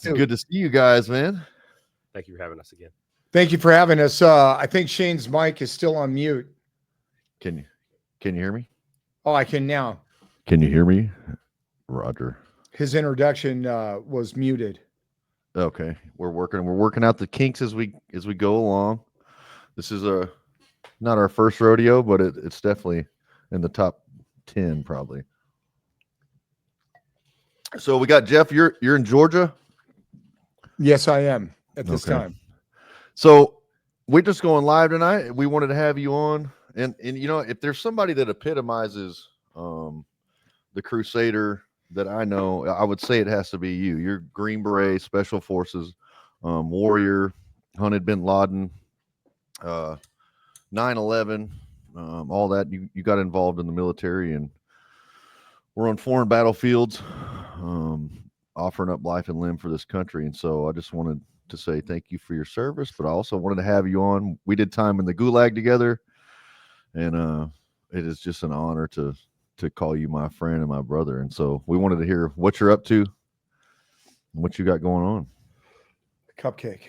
It's good to see you guys, man. Thank you for having us again. Thank you for having us. I think Shane's mic is still on mute. Can you hear me? Oh, I can now. Can you hear me, Roger? His introduction was muted. Okay, we're working out the kinks as we go along. This is not our first rodeo, but it's definitely in the top 10 probably. So we got Jeff. You're in Georgia. Yes, I am at this time. So we're just going live tonight. We wanted to have you on, and you know, if there's somebody that epitomizes the Crusader that I know, I would say it has to be you. You're Green Beret, Special Forces, warrior, hunted Bin Laden, 9/11, all that. You got involved in the military, and we're on foreign battlefields, offering up life and limb for this country. And so I just wanted to say thank you for your service, but I also wanted to have you on. We did time in the Gulag together, and it is just an honor to call you my friend and my brother. And so we wanted to hear what you're up to and what you got going on. Cupcake.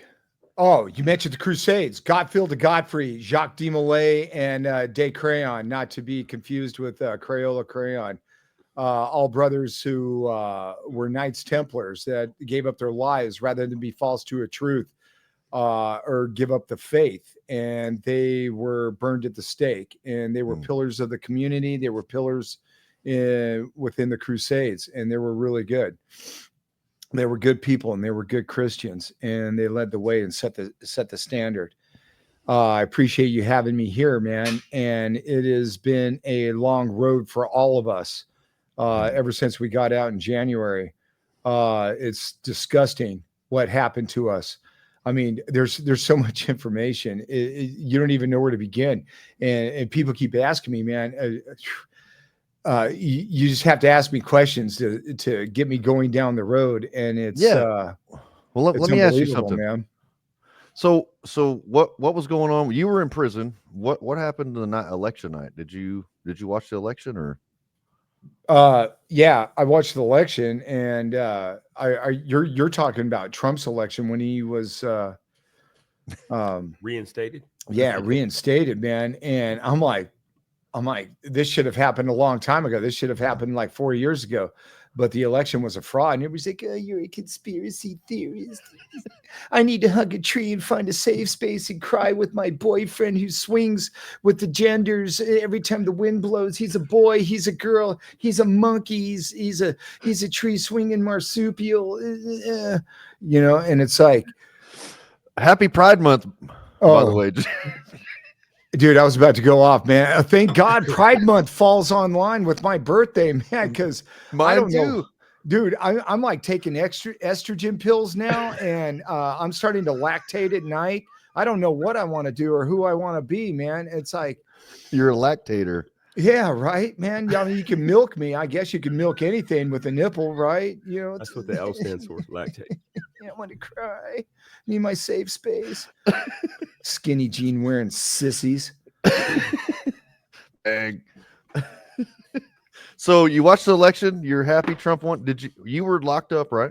Oh, you mentioned the Crusades. Godfield de Godfrey, Jacques de Molay, and De Crayon, not to be confused with Crayola Crayon. All brothers who were Knights Templars that gave up their lives rather than be false to a truth or give up the faith. And they were burned at the stake, and they were pillars of the community. They were pillars within the Crusades, and they were really good. They were good people, and they were good Christians, and they led the way and set the standard. I appreciate you having me here, man. And it has been a long road for all of us ever since we got out in January. It's disgusting what happened to us. I mean, there's so much information. You don't even know where to begin. And people keep asking me, man, you just have to ask me questions to get me going down the road. And it's, well, let me ask you something, man. So what was going on? You were in prison. What happened the election night? Did you watch the election or? Yeah, I watched the election, and you're talking about Trump's election when he was Reinstated. Yeah, reinstated, man. And I'm like, this should have happened a long time ago. This should have happened like 4 years ago. But the election was a fraud. And everybody's like, oh, you're a conspiracy theorist. I need to hug a tree and find a safe space and cry with my boyfriend who swings with the genders every time the wind blows. He's a boy, he's a girl, he's a monkey, he's a tree swinging marsupial. You know, and it's like, Happy Pride Month, by the way. Dude, I was about to go off, man. Thank God Pride Month falls online with my birthday, man, because I don't know. Dude, I'm like taking extra estrogen pills now, and I'm starting to lactate at night. I don't know what I want to do or who I want to be, man. It's like, you're a lactator. Yeah, right, man. I mean, you can milk me. I guess you can milk anything with a nipple, right? You know, that's what the L stands for, lactate. I want to cry. Need my safe space. Skinny jean wearing sissies. Dang. So you watched the election. You're happy Trump won. You were locked up, right?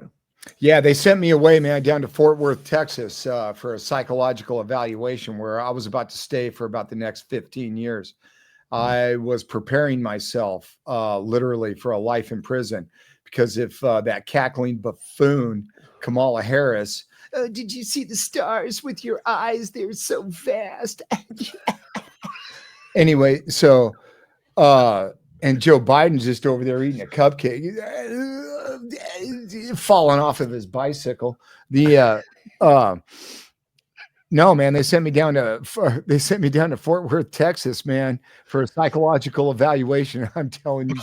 Yeah, they sent me away, man, down to Fort Worth, Texas, for a psychological evaluation where I was about to stay for about the next 15 years. I was preparing myself literally for a life in prison because if that cackling buffoon, Kamala Harris, did you see the stars with your eyes? They're so vast. Anyway, so, and Joe Biden's just over there eating a cupcake, falling off of his bicycle. No, man, they sent me down to Fort Worth, Texas, man, for a psychological evaluation. I'm telling you,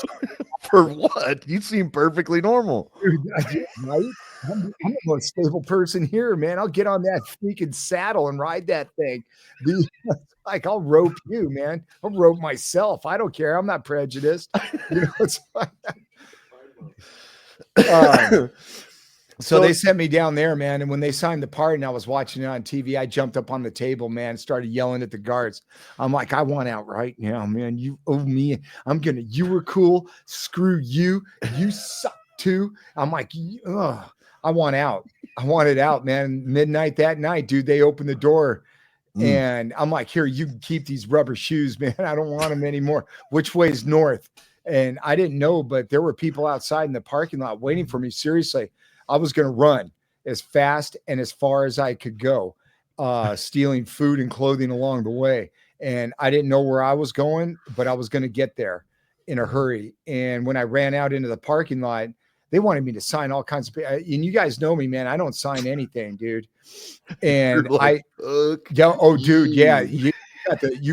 for what? You seem perfectly normal. Dude, right? I'm the most stable person here, man. I'll get on that freaking saddle and ride that thing. Like, I'll rope you, man. I'll rope myself. I don't care. I'm not prejudiced. You know, it's like, so they sent me down there, man. And when they signed the pardon, I was watching it on TV. I jumped up on the table, man, started yelling at the guards. I'm like, I want out right now, man. You owe me. You were cool. Screw you. You suck too. I'm like, ugh. I want out. I want it out, man. Midnight that night, dude, they opened the door and I'm like, here, you can keep these rubber shoes, man. I don't want them anymore. Which way's north? And I didn't know, but there were people outside in the parking lot waiting for me. Seriously, I was going to run as fast and as far as I could go, stealing food and clothing along the way. And I didn't know where I was going, but I was going to get there in a hurry. And when I ran out into the parking lot, they wanted me to sign all kinds of, and you guys know me, man. I don't sign anything, dude. And like, yeah, oh, dude, yeah, you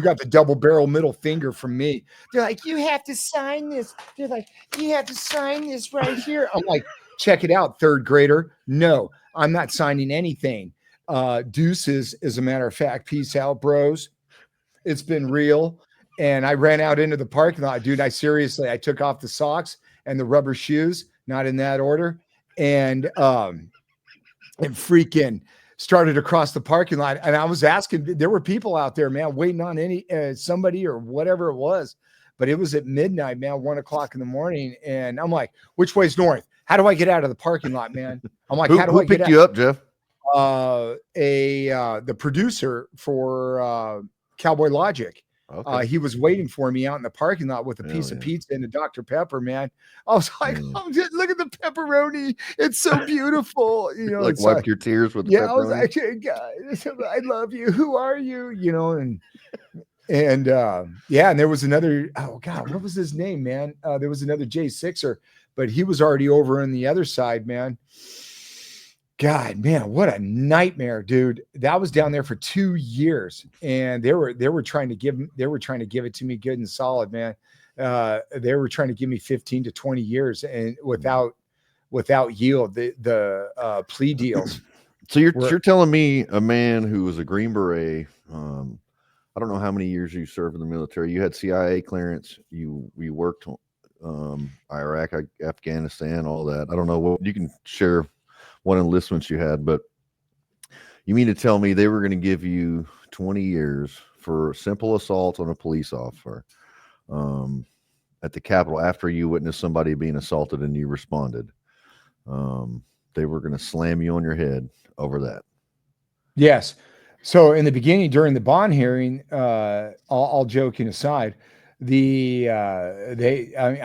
got the double barrel middle finger from me. They're like, you have to sign this. They're like, you have to sign this right here. I'm like, check it out, third grader. No, I'm not signing anything. Deuces, as a matter of fact, peace out, bros. It's been real. And I ran out into the parking lot, dude. I took off the socks and the rubber shoes, not in that order, and freaking started across the parking lot. And I was asking, there were people out there, man, waiting on somebody or whatever it was. But it was at midnight, man, 1 o'clock in the morning. And I'm like, which way's north? How do I get out of the parking lot, man? I'm like, how do I get out? Who picked you up, Jeff? The producer for Cowboy Logic. Okay. He was waiting for me out in the parking lot with a piece of pizza and a Dr. Pepper, man. I was like, oh, look at the pepperoni. It's so beautiful. You know, like wipe your tears with the pepperoni. I was like, hey, guys, I love you. Who are you? You know, and and there was another, oh God, what was his name, man? There was another J6er, but he was already over on the other side, man. God, man, what a nightmare, dude. That was down there for 2 years. And they were trying to give it to me good and solid, man. They were trying to give me 15 to 20 years and without yield, the plea deals. So you're telling me a man who was a Green Beret, I don't know how many years you served in the military. You had CIA clearance. You worked Iraq, Afghanistan, all that. I don't know what you can share what enlistments you had, but you mean to tell me they were going to give you 20 years for simple assault on a police officer at the Capitol after you witnessed somebody being assaulted and you responded? They were going to slam you on your head over that. Yes. So in the beginning, during the bond hearing, all joking aside, I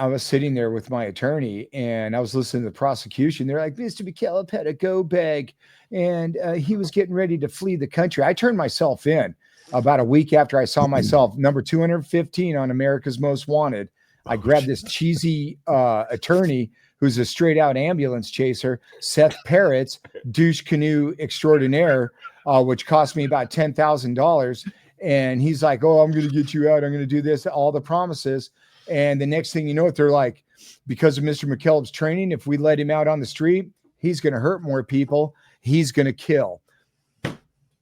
was sitting there with my attorney and I was listening to the prosecution. They're like, Mr. McKillop had a go bag and he was getting ready to flee the country. I turned myself in about a week after I saw myself number 215 on America's Most Wanted. I grabbed this cheesy attorney who's a straight out ambulance chaser, Seth Parrott's douche canoe extraordinaire, which cost me about $10,000. And he's like, oh, I'm going to get you out. I'm going to do this, all the promises. And the next thing you know, they're like, because of Mr. McKillop's training, if we let him out on the street, he's going to hurt more people. He's going to kill.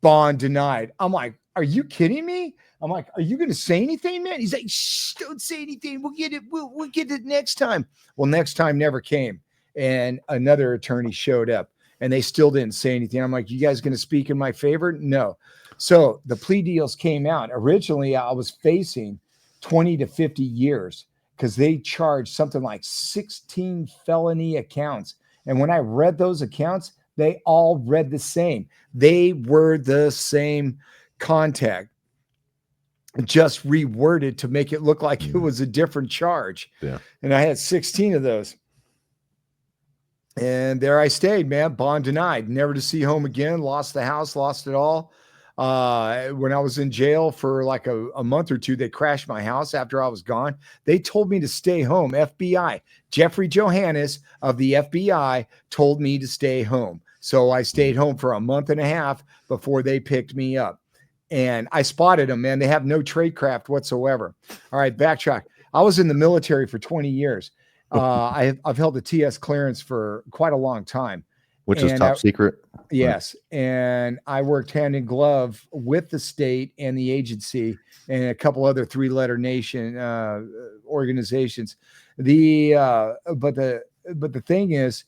Bond denied. I'm like, are you kidding me? I'm like, are you going to say anything, man? He's like, shh, don't say anything. We'll get it. We'll get it next time. Well, next time never came. And another attorney showed up and they still didn't say anything. I'm like, you guys going to speak in my favor? No. So the plea deals came out. Originally, I was facing 20 to 50 years because they charged something like 16 felony accounts. And when I read those accounts, they all read the same. They were the same contact, just reworded to make it look like it was a different charge. Yeah. And I had 16 of those. And there I stayed, man. Bond denied, never to see home again. Lost the house, lost it all. When I was in jail for like a month or two, they crashed my house after I was gone. They told me to stay home. FBI, Jeffrey Johannes of the FBI told me to stay home. So I stayed home for a month and a half before they picked me up. And I spotted them, man. They have no tradecraft whatsoever. All right, backtrack. I was in the military for 20 years. I've held the TS clearance for quite a long time. Which is top secret? Yes. And I worked hand in glove with the state and the agency and a couple other 3-letter nation organizations. But the thing is,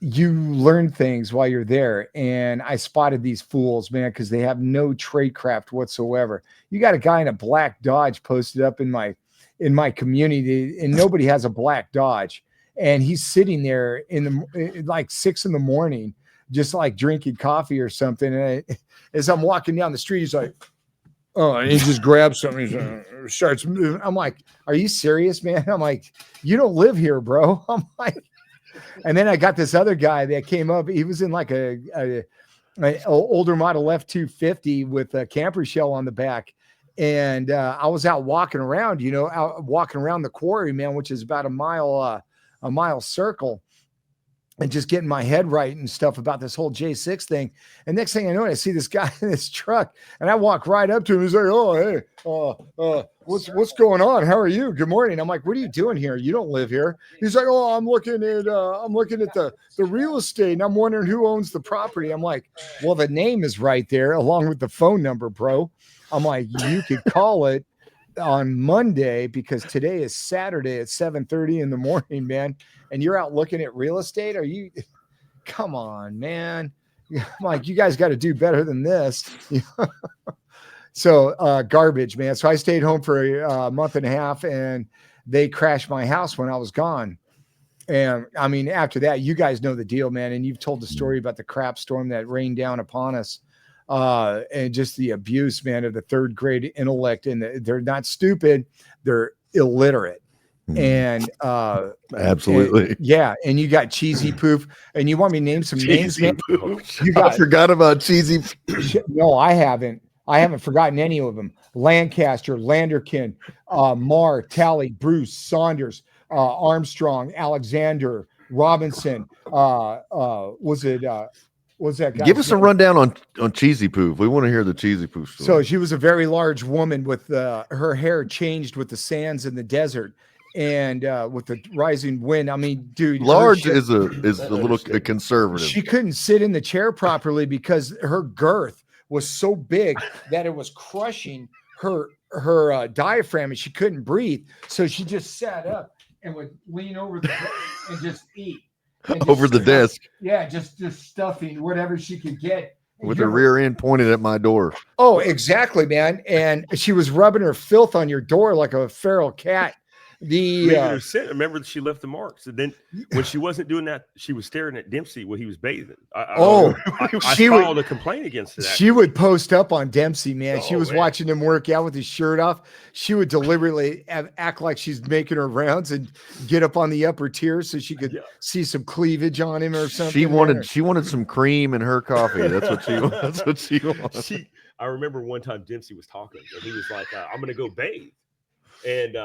you learn things while you're there. And I spotted these fools, man, because they have no tradecraft whatsoever. You got a guy in a black Dodge posted up in my community, and nobody has a black Dodge. and he's sitting there like 6 a.m, just like drinking coffee or something. And as I'm walking down the street, he's like, oh, and he just grabs something, starts moving. I'm like, are you serious, man? I'm like, you don't live here, bro. I'm like, and then I got this other guy that came up. He was in like a older model F-250 with a camper shell on the back. And I was out walking around, walking around the quarry, man, which is about a mile circle, and just getting my head right and stuff about this whole J6 thing. And next thing I know, I see this guy in this truck, and I walk right up to him. He's like, "Oh, hey, what's going on? How are you? Good morning." I'm like, "What are you doing here? You don't live here." He's like, "Oh, I'm looking at the real estate, and I'm wondering who owns the property." I'm like, "Well, the name is right there, along with the phone number, bro." I'm like, "You could call it on Monday, because today is Saturday at 7:30 in the morning, man. And you're out looking at real estate. Are you, come on, man." I'm like, "You guys got to do better than this." So garbage, man. So I stayed home for a month and a half, and they crashed my house when I was gone. And I mean, after that, you guys know the deal, man. And you've told the story about the crap storm that rained down upon us. And just the abuse, man, of the third grade intellect. And they're not stupid, they're illiterate. And absolutely. And you got Cheesy Poof, and you want me to name some names, man? I forgot about Cheesy. No, I haven't forgotten any of them. Lancaster, Landerkin, Marr, Talley, Bruce, Saunders, Armstrong, Alexander, Robinson. Was that guy? Give us a rundown on Cheesy Poof. We want to hear the Cheesy Poof story. So she was a very large woman with her hair changed with the sands in the desert, and with the rising wind. I mean, dude, large is a little conservative. She couldn't sit in the chair properly because her girth was so big that it was crushing her diaphragm, and she couldn't breathe. So she just sat up and would lean over and just eat. Over the desk. Yeah, just stuffing whatever she could get. With her rear end pointed at my door. Oh, exactly, man. And she was rubbing her filth on your door like a feral cat. Remember that she left the marks. And then when she wasn't doing that, she was staring at Dempsey when he was bathing. I filed a complaint against that. She would post up on Dempsey, man. She was watching him work out with his shirt off. She would deliberately act like she's making her rounds and get up on the upper tier so she could see some cleavage on him or something. She wanted some cream in her coffee. That's what she wanted. I remember one time Dempsey was talking, and he was like, "I'm going to go bathe," and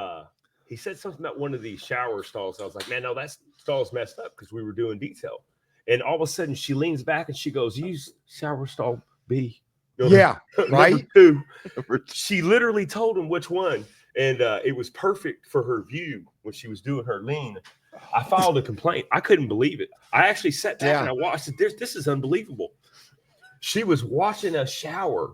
he said something about one of these shower stalls. I was like, "Man, no, that stall's messed up," because we were doing detail. And all of a sudden, she leans back and she goes, "Use shower stall B." Yeah, right. Two. She literally told him which one, and it was perfect for her view when she was doing her lean. I filed a complaint. I couldn't believe it. I actually sat back and I watched it. This is unbelievable. She was watching a shower.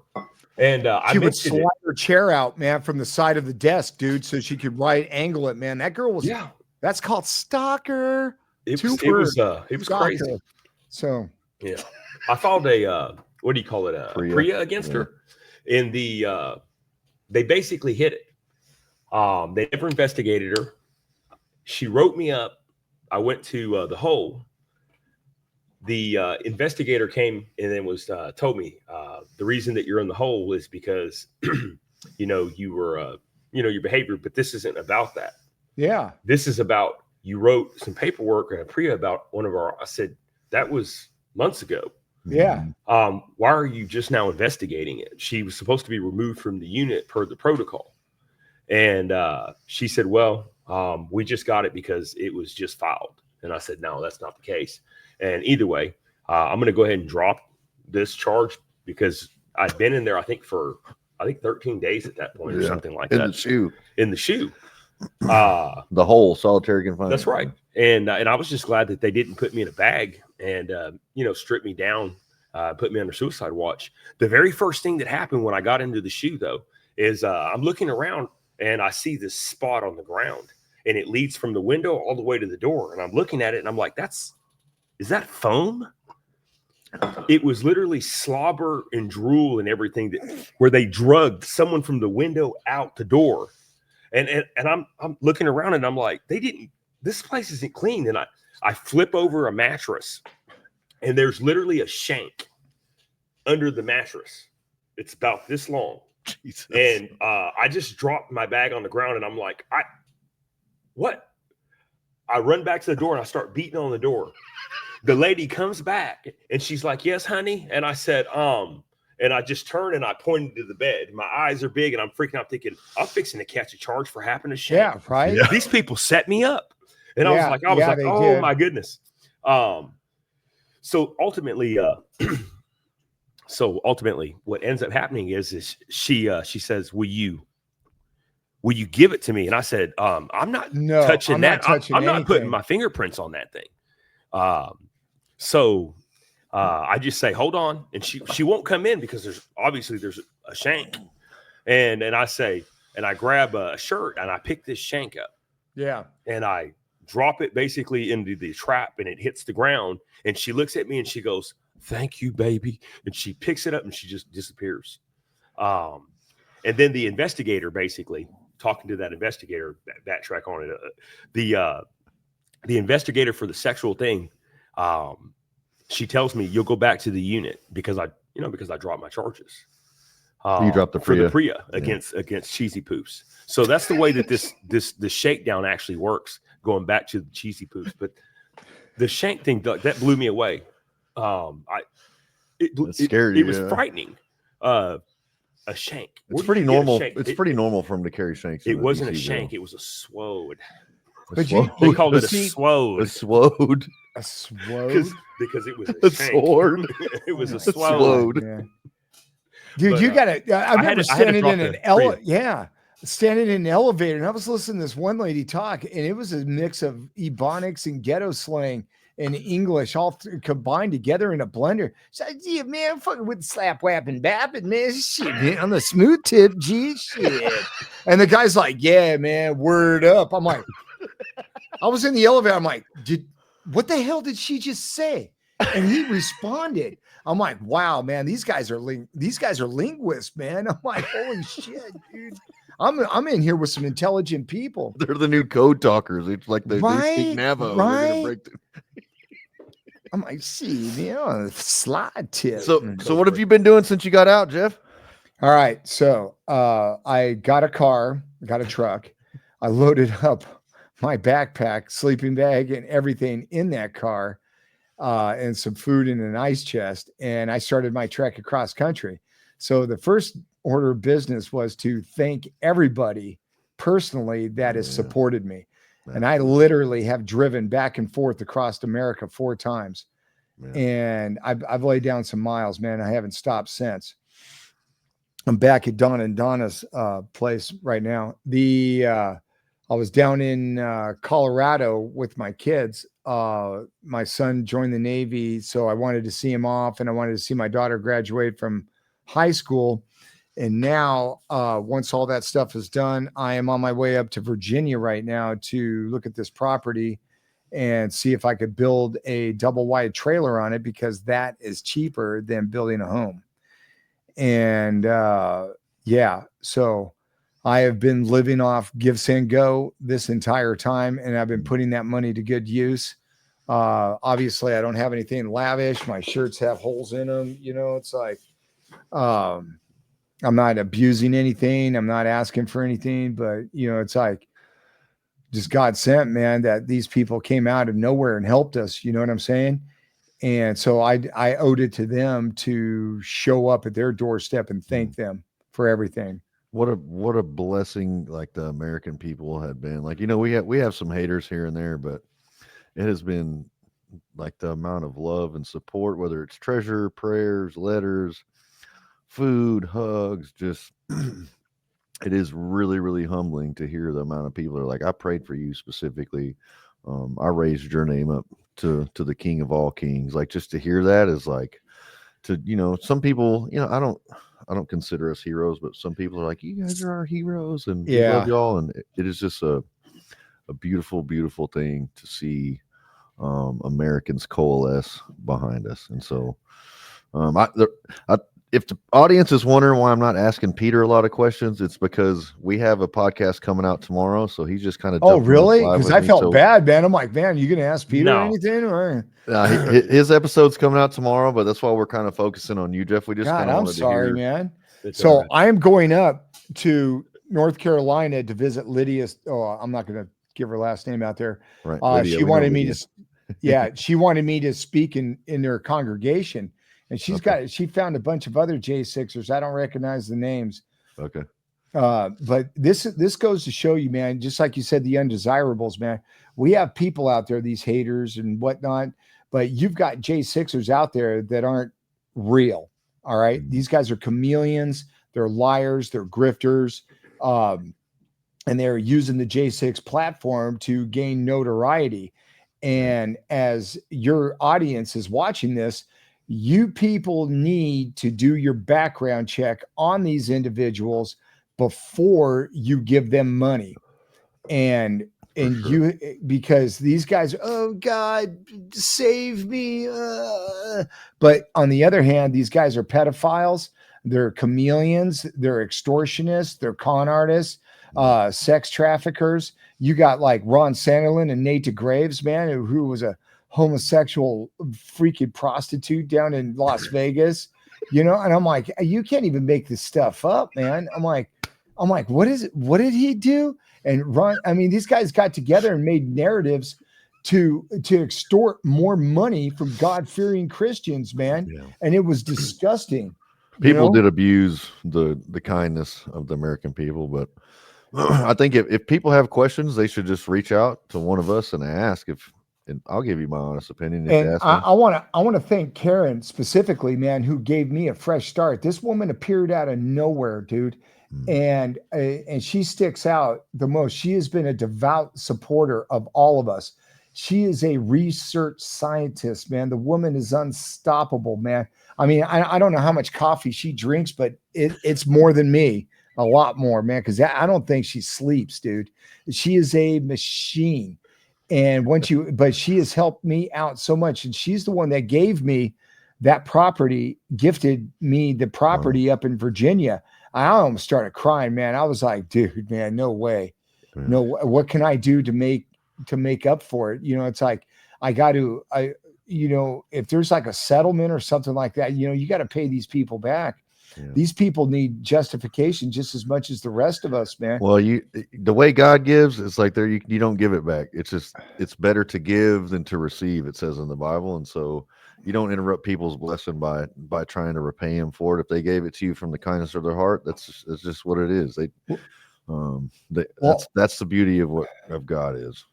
And she would slide her chair out, man, from the side of the desk, dude, so she could right angle it, man. That girl was, that's called stalker. It was crazy. So yeah, I filed a what do you call it? PREA against her. In the they basically hit it. They never investigated her. She wrote me up. I went to the hole. The investigator came and then told me the reason that you're in the hole is because you were your behavior, but this isn't about that. Yeah, this is about you wrote some paperwork and a PREA about one of our. I said that was months ago. Yeah. Why are you just now investigating it? She was supposed to be removed from the unit per the protocol, and she said, "Well, we just got it because it was just filed." And I said, "No, that's not the case." And either way, I'm going to go ahead and drop this charge because I'd been in there, I think 13 days at that point or something like that. In the shoe. The whole solitary confinement. That's right. And I was just glad that they didn't put me in a bag and, strip me down, put me under suicide watch. The very first thing that happened when I got into the shoe, though, is I'm looking around and I see this spot on the ground and it leads from the window all the way to the door. And I'm looking at it and I'm like, is that foam? It was literally slobber and drool and everything where they drugged someone from the window out the door. And I'm looking around and I'm like, they didn't this place isn't clean. And I flip over a mattress, and there's literally a shank under the mattress. It's about this long. Jesus. And I just dropped my bag on the ground, and I'm like, what? I run back to the door and I start beating on the door. The lady comes back and she's like, yes, honey. And I said, and I just turned and I pointed to the bed. My eyes are big and I'm freaking out thinking, I'm fixing to catch a charge for happening to shank. Yeah, right. Yeah. These people set me up. And I was like, they oh did. my goodness. So ultimately, what ends up happening is she says, will you give it to me? And I said, I'm not touching that. I'm not putting my fingerprints on that thing. So I just say, hold on. And she won't come in because there's a shank. And I say, and I grab a shirt and I pick this shank up. Yeah. And I drop it basically into the trap and it hits the ground. And she looks at me and she goes, thank you, baby. And she picks it up and she just disappears. And then the investigator, basically talking to that investigator, backtrack on it. The investigator for the sexual thing, she tells me, you'll go back to the unit because I dropped my charges. You dropped the for the PREA. against Cheesy Poops. So that's the way that this shakedown actually works, going back to the Cheesy Poops. But the shank thing, that blew me away. It's scary. It was frightening. A shank. It's pretty normal. It's pretty normal for them to carry shanks. It wasn't a shank. It was a swode. But They called it a swode. A swode. A swode? Because it was A sword. It was a swode. swode. Yeah. Dude, But, you gotta. I remember standing in an standing in an elevator, and I was listening to this one lady talk, and it was a mix of Ebonics and ghetto slang and English all combined together in a blender. So, yeah, man, I'm fucking with slap whapping bapping, man. Shit, man, on the smooth tip, G shit. And the guy's like, yeah, man, word up. I'm like, I was in the elevator. I'm like, what the hell did she just say? And he responded. I'm like, wow, man, these guys are linguists, man. I'm like, holy shit, dude. I'm in here with some intelligent people. They're the new code talkers. It's like they speak Navajo. Right. I'm like, see, man, slide tip. So what have you been doing since you got out, Jeff? All right. So I got a truck. I loaded up my backpack, sleeping bag, and everything in that car, and some food in an ice chest. And I started my trek across country. So the first order of business was to thank everybody personally that has supported me. And I literally have driven back and forth across America 4 times. And I've laid down some miles, man. I haven't stopped since. I'm back at Don and Donna's place right now. I was down in Colorado with my kids. My son joined the Navy, so I wanted to see him off, and I wanted to see my daughter graduate from high school. And now, once all that stuff is done, I am on my way up to Virginia right now to look at this property and see if I could build a double wide trailer on it, because that is cheaper than building a home. And so I have been living off Give, Send, Go this entire time, and I've been putting that money to good use. Obviously, I don't have anything lavish. My shirts have holes in them. You know, it's like, I'm not abusing anything. I'm not asking for anything, but you know, it's like just God sent, man, that these people came out of nowhere and helped us. You know what I'm saying? And so I owed it to them to show up at their doorstep and thank them for everything. What a blessing, like the American people have been. Like, you know, we have some haters here and there, but it has been like the amount of love and support, whether it's treasure, prayers, letters, food, hugs, just it is really, really humbling to hear the amount of people that are like, I prayed for you specifically. I raised your name up to the King of all kings. Like, just to hear that is like, to, you know, some people, you know, I don't consider us heroes, but some people are like, you guys are our heroes, and we love y'all. And it is just a beautiful, beautiful thing to see if the audience is wondering why I'm not asking Peter a lot of questions, it's because we have a podcast coming out tomorrow. So he's just kind of. Oh, really? Because I felt bad, man. I'm like, man, you gonna ask Peter No. anything? Or his episode's coming out tomorrow, but that's why we're kind of focusing on you, Jeff. We just God, I'm sorry, man. It's So all right. I am going up to North Carolina to visit Lydia. Oh, I'm not going to give her last name out there. Right. Lydia, She we know wanted me Lydia. to, yeah, she wanted me to speak in their congregation, and she found a bunch of other J6ers. I don't recognize the names. Okay. But this goes to show you, man, just like you said, the undesirables, man. We have people out there, these haters and whatnot, but you've got J6ers out there that aren't real. All right. Mhm. These guys are chameleons, they're liars, they're grifters, and they're using the J6 platform to gain notoriety. And as your audience is watching this, you people need to do your background check on these individuals before you give them money. And sure. because these guys, oh God, save me. But on the other hand, these guys are pedophiles, they're chameleons, they're extortionists, they're con artists, sex traffickers. You got like Ron Sanderlin and Nate DeGraves, man, who was a homosexual freaking prostitute down in Las Vegas, and I'm like, you can't even make this stuff up, man. I'm like, what is it? What did he do? And Ron, I mean, these guys got together and made narratives to extort more money from God-fearing Christians, man. Yeah. And it was disgusting. People did abuse the kindness of the American people, but I think if people have questions, they should just reach out to one of us and ask. And I'll give you my honest opinion. And I want to thank Karen specifically, man, who gave me a fresh start. This woman appeared out of nowhere, dude. And she sticks out the most. She has been a devout supporter of all of us. She is a research scientist, man. The woman is unstoppable, man. I mean, I don't know how much coffee she drinks, but it's more than me, a lot more, man. Because I don't think she sleeps, dude. She is a machine. And but she has helped me out so much. And she's the one that gave me that property, gifted me the property up in Virginia. I almost started crying, man. I was like, dude, man, no way. No, what can I do to make up for it? It's like, if there's like a settlement or something like that, you got to pay these people back. Yeah. These people need justification just as much as the rest of us, man. Well, the way God gives, it's like you don't give it back. It's better to give than to receive, it says in the Bible. And so you don't interrupt people's blessing by trying to repay them for it. If they gave it to you from the kindness of their heart, that's just what it is. That's the beauty of God is.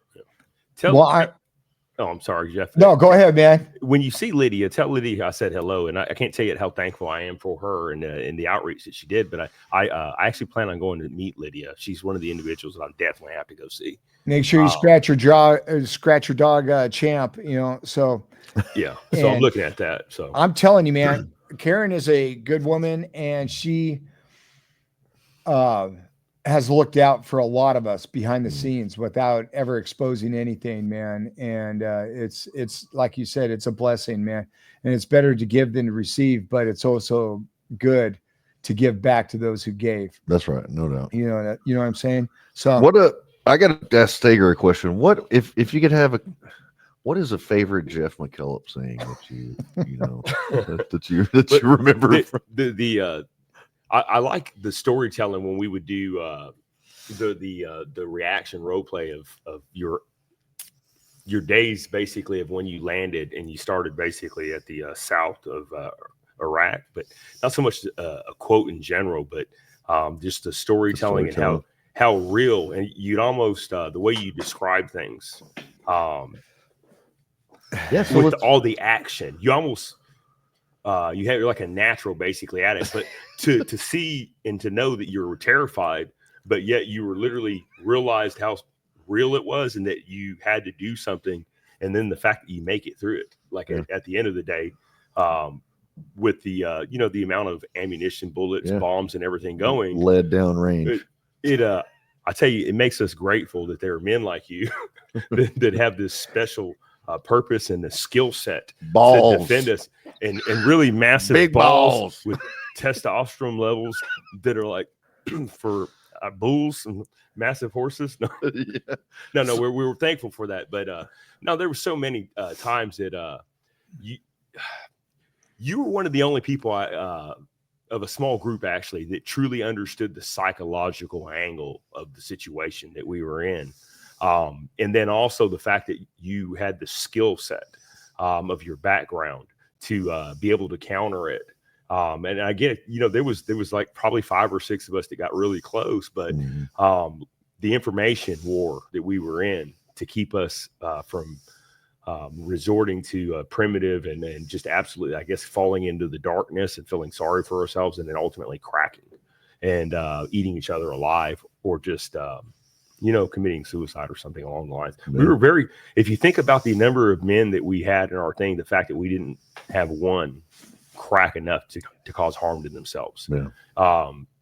Oh, I'm sorry, Jeff. No, go ahead, man. When you see Lydia, tell Lydia I said hello, and I can't tell you how thankful I am for her and the outreach that she did. But I actually plan on going to meet Lydia. She's one of the individuals that I definitely have to go see. Make sure you scratch your dog, Champ. So yeah. So I'm looking at that. So I'm telling you, man, Karen is a good woman, and she has looked out for a lot of us behind the scenes without ever exposing anything, man. And it's like you said, it's a blessing, man. And it's better to give than to receive, but it's also good to give back to those who gave. That's right, no doubt. You know what I'm saying? So I got to ask Steger a question. What if you could have what is a favorite Jeff McKillop saying that you remember? I like the storytelling when we would do the reaction role play of your days, basically, of when you landed and you started basically at the south of Iraq, but not so much a quote in general, but just the storytelling and how real, and you'd almost the way you describe things. So with all the action, you almost. You have like a natural basically at it, but to see and to know that you were terrified, but yet you were literally realized how real it was and that you had to do something. And then the fact that you make it through it, like at the end of the day, with the, the amount of ammunition, bullets, bombs, and everything going, led down range. I tell you, it makes us grateful that there are men like you that have this special purpose and the skill set to defend us, and really massive big balls with testosterone levels that are like for bulls and massive horses. No, Yeah. no, we were thankful for that. But no, there were so many times that you were one of the only people of a small group actually that truly understood the psychological angle of the situation that we were in. And then also the fact that you had the skill set of your background to be able to counter it. And I get it, you know, there was like probably 5 or 6 of us that got really close, but the information war that we were in to keep us from resorting to primitive and just absolutely, I guess, falling into the darkness and feeling sorry for ourselves, and then ultimately cracking and eating each other alive, or just you know, committing suicide or something along the lines. Yeah. We were very, if you think about the number of men that we had in our thing, the fact that we didn't have one crack enough to cause harm to themselves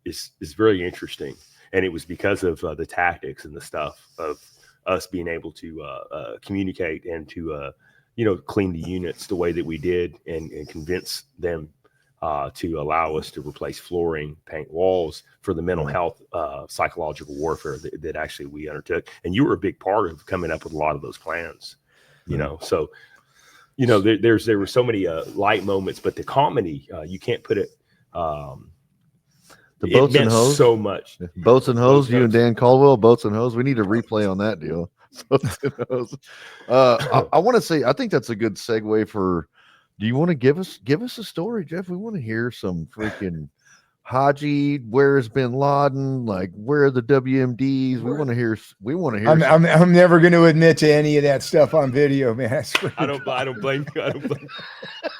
is very interesting. And it was because of the tactics and the stuff of us being able to communicate and to, you know, clean the units the way that we did and convince them to allow us to replace flooring, paint walls for the mental health, psychological warfare that actually we undertook. And you were a big part of coming up with a lot of those plans, you know. So, you know, there were so many light moments, but the comedy, you can't put it. The boats and hose, so much. Boats and hose. You and Dan Caldwell, boats and hose. We need to replay on that deal. Boats and hose. I want to say, I think that's a good segue for. Do you want to give us a story, Jeff? We want to hear some freaking Haji. Where's Bin Laden? Like, where are the WMDs? We want to hear. I'm never going to admit to any of that stuff on video, man. I don't blame you. I don't blame you.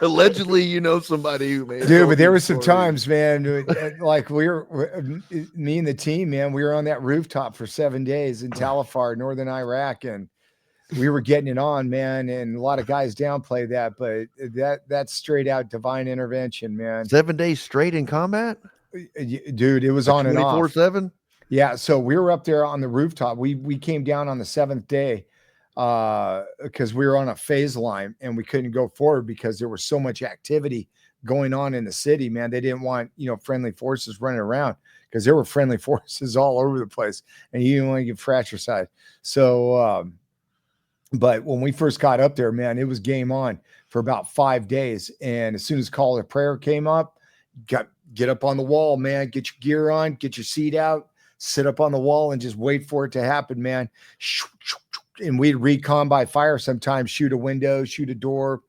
Allegedly, you know somebody who made. Dude, but there were some times, man, like me and the team, man, we were on that rooftop for 7 days in Talafar, northern Iraq, and we were getting it on, man. And a lot of guys downplay that, but that's straight out divine intervention, man. 7 days straight in combat, dude. It was on and off 24/7. Yeah, so we were up there on the rooftop. We came down on the 7th day because we were on a phase line and we couldn't go forward because there was so much activity going on in the city, man. They didn't want, you know, friendly forces running around because there were friendly forces all over the place and you didn't want to get fratricide. So, but when we first got up there, man, it was game on for about 5 days. And as soon as call to prayer came up, get up on the wall, man, get your gear on, get your seat out, sit up on the wall and just wait for it to happen, man. And we'd recon by fire sometimes, shoot a window, shoot a door,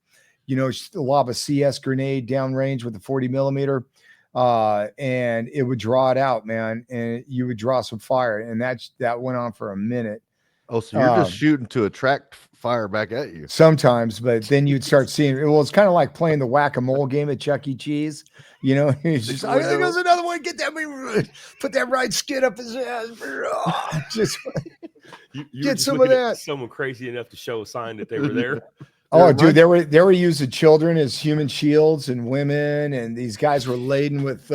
you know, lob a CS grenade downrange with a 40 millimeter. And it would draw it out, man. And you would draw some fire. And that went on for a minute. Oh, so you're just shooting to attract fire back at you. Sometimes, but then you'd start seeing, well, it's kind of like playing the whack-a-mole game at Chuck E. Cheese. You know, he's just, oh, there goes another one. Get that, put that right skid up his ass. Just you get some of that. Someone crazy enough to show a sign that they were there. Oh, dude, they were using children as human shields and women, and these guys were laden with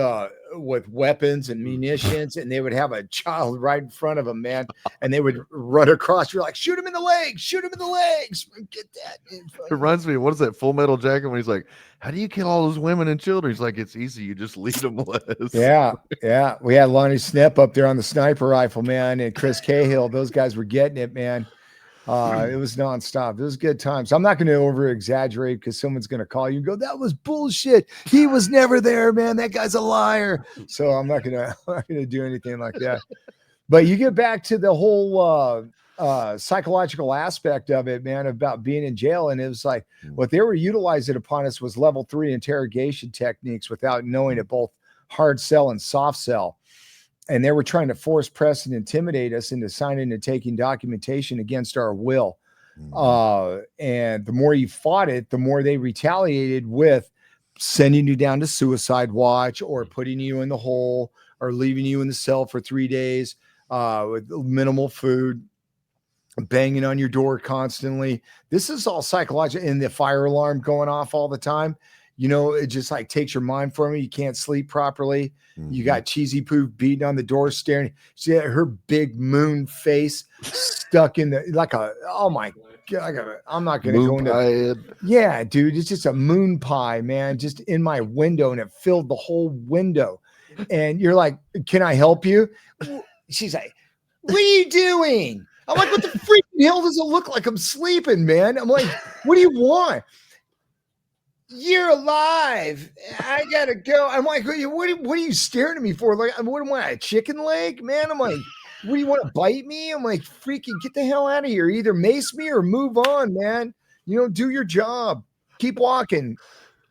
weapons and munitions, and they would have a child right in front of them, man, and they would run across. You're like, shoot him in the legs, shoot him in the legs. Get that. It reminds me, what is that Full Metal Jacket when he's like, how do you kill all those women and children? He's like, it's easy. You just lead them less. Yeah. We had Lonnie Snepp up there on the sniper rifle, man, and Chris Cahill. Those guys were getting it, man. It was nonstop. It was good times. I'm not going to over exaggerate because someone's going to call you and go, that was bullshit. He was never there, man. That guy's a liar. So I'm not going to do anything like that. But you get back to the whole psychological aspect of it, man, about being in jail. And it was like what they were utilizing upon us was level 3 interrogation techniques without knowing it, both hard sell and soft sell. And they were trying to force, press, and intimidate us into signing and taking documentation against our will. And the more you fought it, the more they retaliated with sending you down to suicide watch or putting you in the hole or leaving you in the cell for 3 days with minimal food, banging on your door constantly. This is all psychological, and the fire alarm going off all the time. You know, it just like takes your mind from you. You can't sleep properly. You got Cheesy Poo beating on the door, staring. She had her big moon face stuck in the, like a, oh my I'm not gonna go Moon into. pie head. Yeah, dude, it's just a moon pie, man, just in my window, and it filled the whole window. And you're like, "Can I help you?" She's like, "What are you doing?" I'm like, "What the freaking hell does it look like? I'm sleeping, man." I'm like, "What do you want?" "You're alive. I gotta go." I'm like, what are you staring at me for? Like, what am I, a chicken leg, man? I'm like, "What do you want to bite me?" I'm like, "Freaking get the hell out of here. Either mace me or move on, man. Do your job. Keep walking."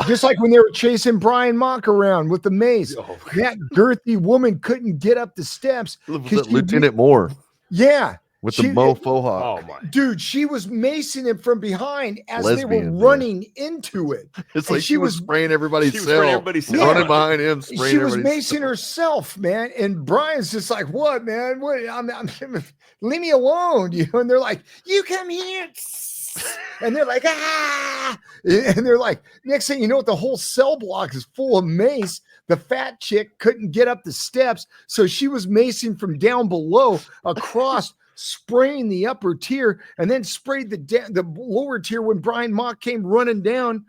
Just like when they were chasing Brian Mock around with the mace. Oh, That girthy woman couldn't get up the steps. Was 'Cause that Lieutenant Moore Yeah. with She- the Mofo hawk. oh my. Dude, she was macing him from behind as they Lesbian, were man. running into it. It's and like she she was was- spraying everybody's She was cell, spraying everybody's cell. running behind him, spraying She was everybody's macing herself, man. And Brian's just like, "What, man? What? I'm leave me alone." And they're like, "You come here." And they're like, "Ah." And they're like, next thing you know, the whole cell block is full of mace. The fat chick couldn't get up the steps. So she was macing from down below across, spraying the upper tier, and then sprayed the lower tier when Brian Mock came running down.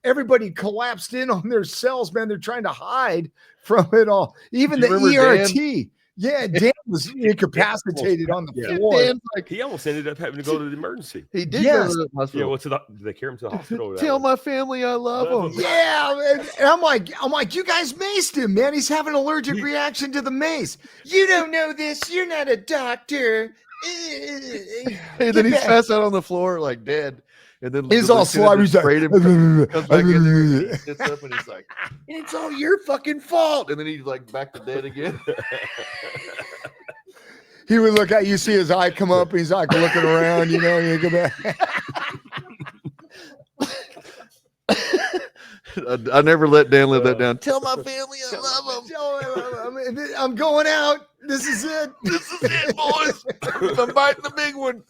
Everybody collapsed in on their cells, man. They're trying to hide from it all. Even Do the you remember ERT. Yeah, Dan was incapacitated on the Yeah. floor. Dan's like, He almost ended up having to go to the emergency. he did Yes. go to the Yeah, hospital. well, did they carry him to the hospital? or that Tell one? my family I love Love them. them. Yeah, and I'm like, "You guys maced him, man. He's having an allergic He- reaction to the mace. You don't know this. You're not a doctor." And then Get he's back. passed out on the floor like dead. And then He's the all lieutenant slobbery. just He's sprayed him, like, comes back in there, and he sits up and he's like, "It's all your fucking fault." And then he's like back to dead again. He would look at you, see his eye come up, and he's like looking around, and you go back. I never let Dan live that down. Tell my family I love them. I'm going out. This is it. This is it, boys. I'm biting the big one.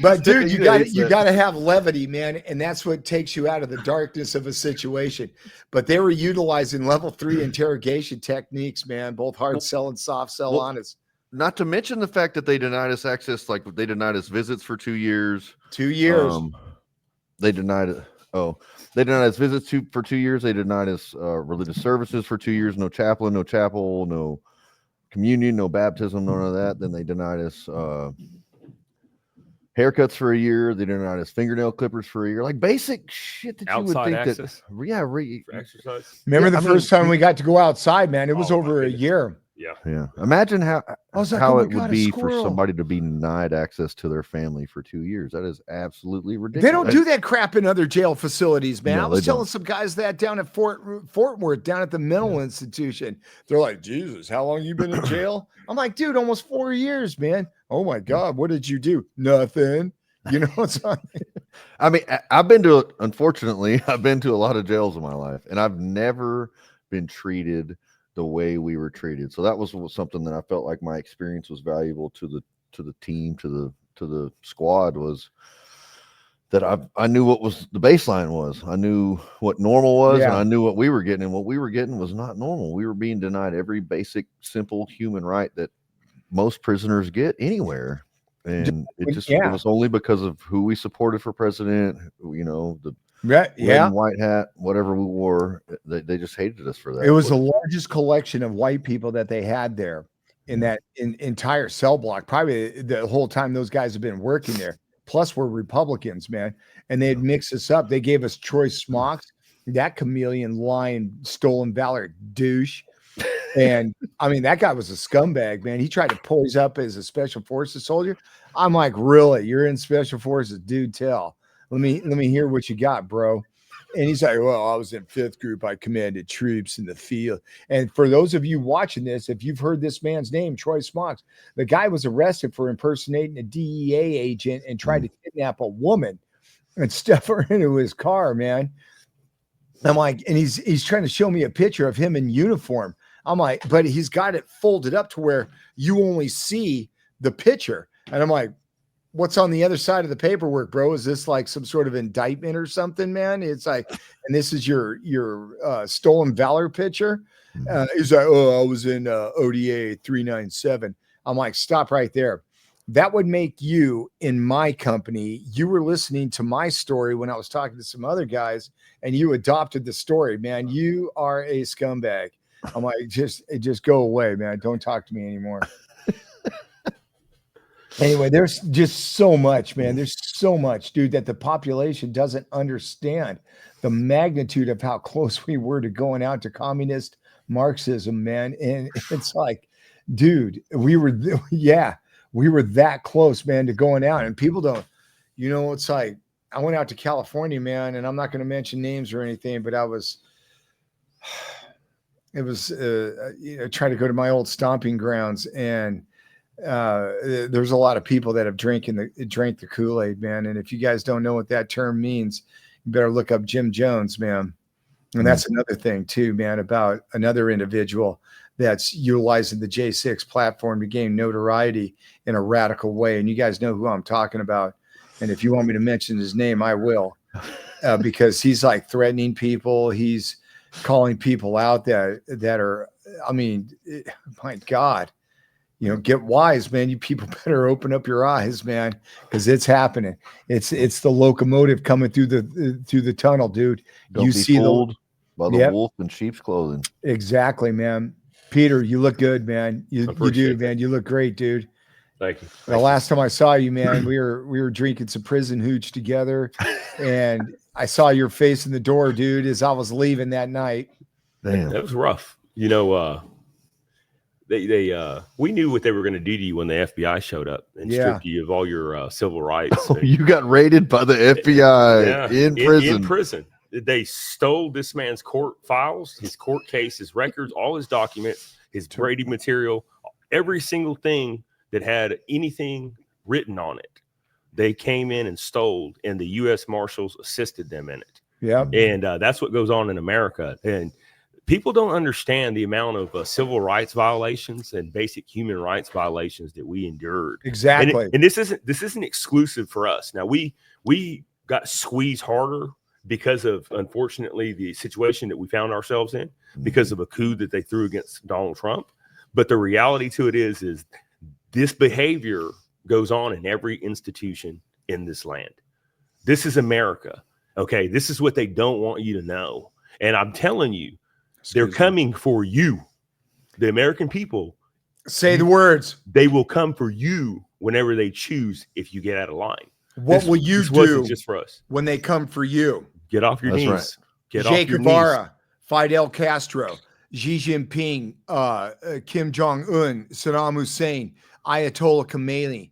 But dude, you hates got that. to have levity, man, and that's what takes you out of the darkness of a situation. But they were utilizing level 3 interrogation techniques, man, both hard sell and soft sell Well, on us. Not to mention the fact that they denied us access, like they denied us visits for 2 years. 2 years. They denied it. Oh, they denied us visits for 2 years. They denied us religious services for 2 years. No chaplain, no chapel, no communion, no baptism, none of that. Then they denied us haircuts for a year. They denied us fingernail clippers for a year. Like basic shit that you would Outside think access that. Yeah, for exercise. Remember yeah, the I mean, first time we got to go outside, man? It was Oh, my over a goodness. year. Yeah. yeah. Imagine how I was like, how "Oh my it would God, a be for squirrel." somebody to be denied access to their family for 2 years. That is absolutely ridiculous. They don't do that crap in other jail facilities, man. No, I was they telling don't. some guys that down at Fort Worth, down at the mental institution. They're like, "Jesus, how long you been in jail?" I'm like, "Dude, almost 4 years, man." "Oh my God, what did you do?" "Nothing." It's like, I mean, I've been to, unfortunately, I've been to a lot of jails in my life, and I've never been treated the way we were treated. So that was something that I felt like my experience was valuable to the team, to the squad, was that I knew what was the baseline was. I knew what normal was, and Yeah. I knew what we were getting, and what we were getting was not normal. We were being denied every basic, simple human right that most prisoners get anywhere. And it was only because of who we supported for president, the red and white hat, whatever we wore. They just hated us for that. It was the largest collection of white people that they had there in that entire cell block, probably the whole time those guys have been working there. Plus, we're Republicans, man, and they'd mix us up. They gave us Troy Smocks, that chameleon lion, stolen valor douche. And I mean, that guy was a scumbag, man. He tried to pose up as a special forces soldier. I'm like, "Really? You're in special forces, dude? Tell. Let me hear what you got, bro." And he's like, "Well, I was in 5th group. I commanded troops in the field." And for those of you watching this, if you've heard this man's name, Troy Smocks, the guy was arrested for impersonating a DEA agent and tried to kidnap a woman and stuff her into his car, man. I'm like, and he's trying to show me a picture of him in uniform. I'm like, but he's got it folded up to where you only see the picture. And I'm like, "What's on the other side of the paperwork, bro? Is this like some sort of indictment or something, man?" It's like, and this is your stolen valor picture. He's like, "Oh, I was in ODA 397. I'm like, "Stop right there." that would make you in my company. You were listening to my story when I was talking to some other guys, and you adopted the story, man. You are a scumbag. I'm like, just go away, man. Don't talk to me anymore. Anyway, there's just so much, man. There's so much, dude, that the population doesn't understand the magnitude of how close we were to going out to communist Marxism, man. And it's like, dude, we were that close, man, to going out. And people don't, it's like, I went out to California, man, and I'm not going to mention names or anything, but trying to go to my old stomping grounds, and there's a lot of people that have drank the Kool-Aid, man. And if you guys don't know what that term means, you better look up Jim Jones, man. And that's another thing too, man, about another individual that's utilizing the J6 platform to gain notoriety in a radical way. And you guys know who I'm talking about. And if you want me to mention his name, I will, because he's like threatening people. He's calling people out that are, I mean, my God. Get wise, man. You people better open up your eyes, man, because it's happening. It's the locomotive coming through the tunnel, dude. Don't you be see fooled by the Yep. wolf in sheep's clothing. Exactly, man. Peter, you look good, man. You do, Appreciate man. You look great, dude. Thank you. The last time I saw you, man, we were drinking some prison hooch together, and I saw your face in the door, dude, as I was leaving that night. Damn. That was rough. We knew what they were going to do to you when the FBI showed up and stripped you of all your civil rights. Oh, you got raided by the FBI in prison. In prison. They stole this man's court files, his court case, his records, all his documents, his Brady material, every single thing that had anything written on it. They came in and stole, and the U.S. Marshals assisted them in it. Yeah. And that's what goes on in America. And people don't understand the amount of civil rights violations and basic human rights violations that we endured. Exactly. And this isn't exclusive for us. Now we got squeezed harder because of, unfortunately, the situation that we found ourselves in because of a coup that they threw against Donald Trump. But the reality to it is this behavior goes on in every institution in this land. This is America. Okay. This is what they don't want you to know. And I'm telling you, they're coming for you. The American people. Say the words. They will come for you whenever they choose if you get out of line. What will you this do wasn't just for us? when they come for you? Get off your That's knees. right. Get Che off your knees. Guevara, Fidel Castro, Xi Jinping, Kim Jong-un, Saddam Hussein, Ayatollah Khomeini.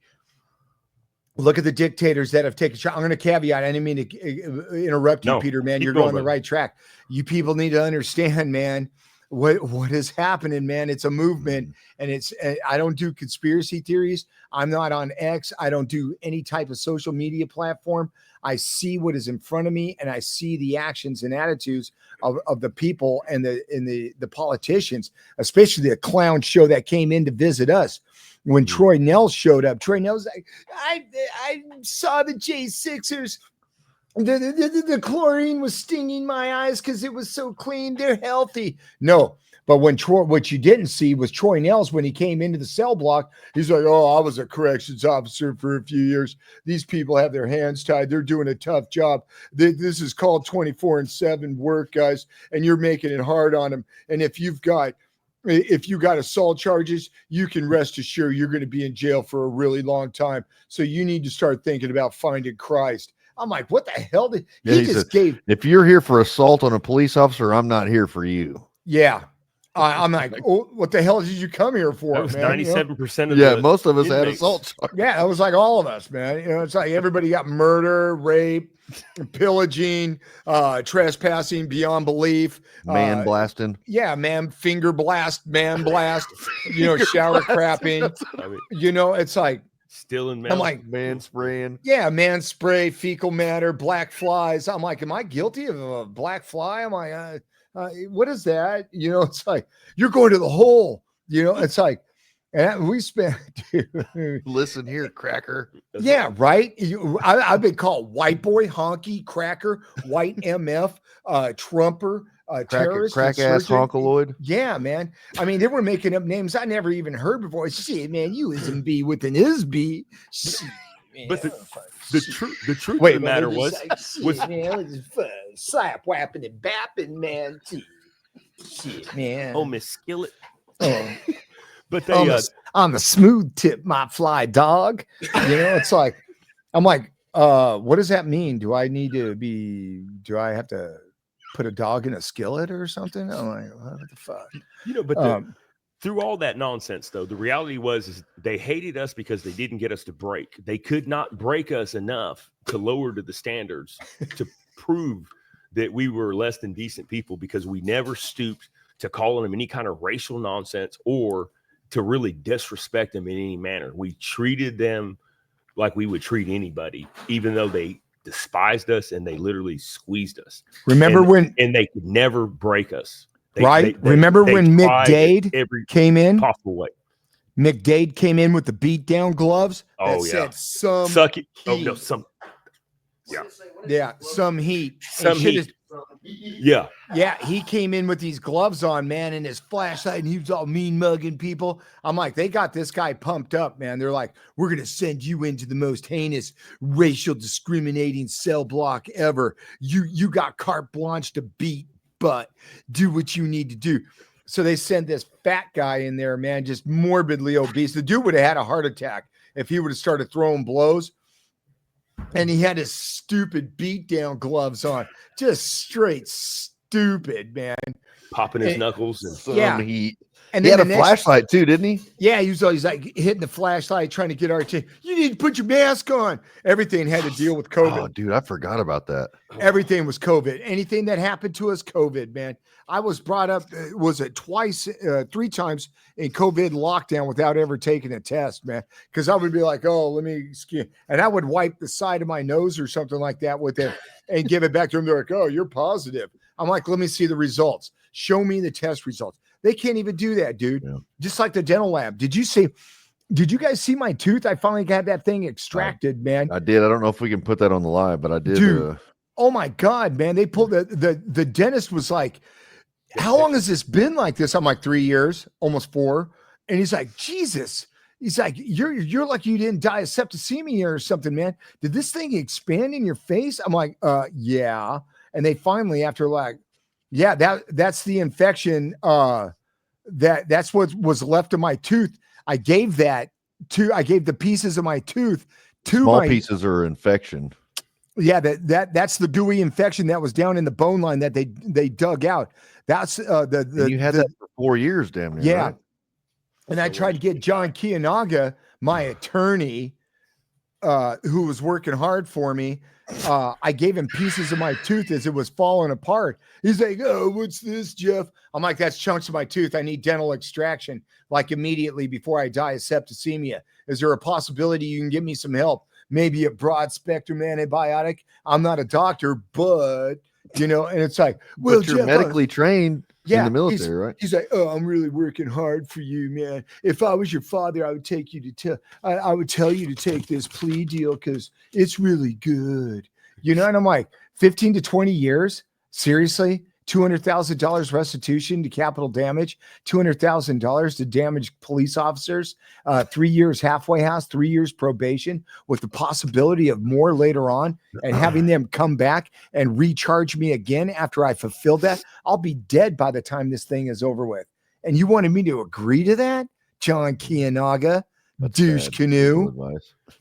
Look at the dictators that have taken shot. I'm going to caveat. I didn't mean to interrupt you, No, Peter, man. keep You're going, on the brother. right track. You people need to understand, man, what is happening, man. It's a movement, and I don't do conspiracy theories. I'm not on X. I don't do any type of social media platform. I see what is in front of me, and I see the actions and attitudes of the people and the politicians, especially the clown show that came in to visit us. When Troy Nels showed up, Troy Nels like, I saw the J6ers. The chlorine was stinging my eyes because it was so clean. They're healthy. No, but what you didn't see was Troy Nels when he came into the cell block. He's like, oh, I was a corrections officer for a few years. These people have their hands tied. They're doing a tough job. This is called 24/7 work, guys, and you're making it hard on them. And if you got assault charges, you can rest assured you're going to be in jail for a really long time. So you need to start thinking about finding Christ. I'm like, what the hell did he just gave? If you're here for assault on a police officer, I'm not here for you. Yeah. I'm like, oh, what the hell did you come here for? That was man? 97% of Yeah, the most of us had inmates. assault charges. Yeah, that was like all of us, man. It's like everybody got murder, rape, pillaging, trespassing beyond belief, Man blasting. yeah, man, finger blast, man blast, shower crapping. I mean, It's like, still in I'm like, Man spraying. yeah, man spray, fecal matter, black flies. I'm like, am I guilty of a black fly? Am I, what is that? It's like, you're going to the hole, it's like, and we spent, dude, Listen here, cracker. yeah, right. I've been called white boy, honky, cracker, white MF, Trumper, terrorist, crack ass insurgent. honkaloid. Yeah, man. I mean, they were making up names I never even heard before. Shit, man, you isn't B with an is B. Shit, man. But the truth Wait, of the man, matter they're was, just like, shit, man, it's just, slap whapping and bapping, man. Shit, man. oh, Miss Skillet. Oh. But they, on the smooth tip, my fly dog. You know, it's like, I'm like, what does that mean? Do I have to put a dog in a skillet or something? I'm like, what the fuck? but through all that nonsense, though, the reality is they hated us because they didn't get us to break. They could not break us enough to lower to the standards to prove that we were less than decent people, because we never stooped to calling them any kind of racial nonsense or to really disrespect them in any manner. We treated them like we would treat anybody, even though they despised us and they literally squeezed us. Remember when they could never break us. Remember when Mick Dade every came in? possible way. Mick Dade came in with the beatdown gloves. Oh, that said some suck it. Oh heat. no, some. Yeah. Yeah, some heat. Some And shit heat. Yeah. Yeah, he came in with these gloves on, man, and his flashlight, and he was all mean mugging people. I'm like, they got this guy pumped up, man. They're like, we're gonna send you into the most heinous racial discriminating cell block ever. You got carte blanche to beat butt. Do what you need to do. So they send this fat guy in there, man, just morbidly obese. The dude would have had a heart attack if he would have started throwing blows. And he had his stupid beatdown gloves on, just straight stupid, man. Popping his knuckles and Yeah. Heat. And He then had a flashlight too, didn't he? Yeah, he was always like hitting the flashlight, trying to get our attention. You need to put your mask on. Everything had to deal with COVID. Oh, dude, I forgot about that. Everything was COVID. Anything that happened to us, COVID, man. I was brought up, was it three times in COVID lockdown without ever taking a test, man. Because I would be like, oh, let me skin. And I would wipe the side of my nose or something like that with it and give it back to them. They're like, oh, you're positive. I'm like, let me see the results. Show me the test results. They can't even do that, dude. Yeah. Just like the dental lab. Did you guys see my tooth? I finally got that thing extracted, man. I did. I don't know if we can put that on the live, but I did. Dude, oh my God, man. They pulled the dentist was like, how long has this been like this? I'm like 3 years, almost 4. And he's like, Jesus. He's like, you're like you didn't die of septicemia or something, man. Did this thing expand in your face? I'm like, yeah. And they finally, after like, yeah, that's the infection. That's what was left of my tooth. I gave the pieces of my tooth to small pieces are infection. Yeah, that's the gooey infection that was down in the bone line that they dug out. That's you had that for 4 years, damn near. Yeah. Right? And I tried to get John Kiyonaga, my attorney, who was working hard for me. I gave him pieces of my tooth as it was falling apart. He's like, oh, what's this, Jeff? I'm like, that's chunks of my tooth. I need dental extraction, like immediately before I die of septicemia. Is there a possibility you can give me some help? Maybe a broad spectrum antibiotic. I'm not a doctor, but and it's like, well, but you're Jeff, medically trained in the military, right? He's like, oh, I'm really working hard for you, man. If I was your father, I would take you to I would tell you to take this plea deal because it's really good. And I'm like, 15 to 20 years? Seriously? $200,000 restitution to capital damage, $200,000 to damaged police officers, 3 years halfway house, 3 years probation with the possibility of more later on, and having them come back and recharge me again after I fulfilled that. I'll be dead by the time this thing is over with. And you wanted me to agree to that? John Kiyonaga, douche canoe.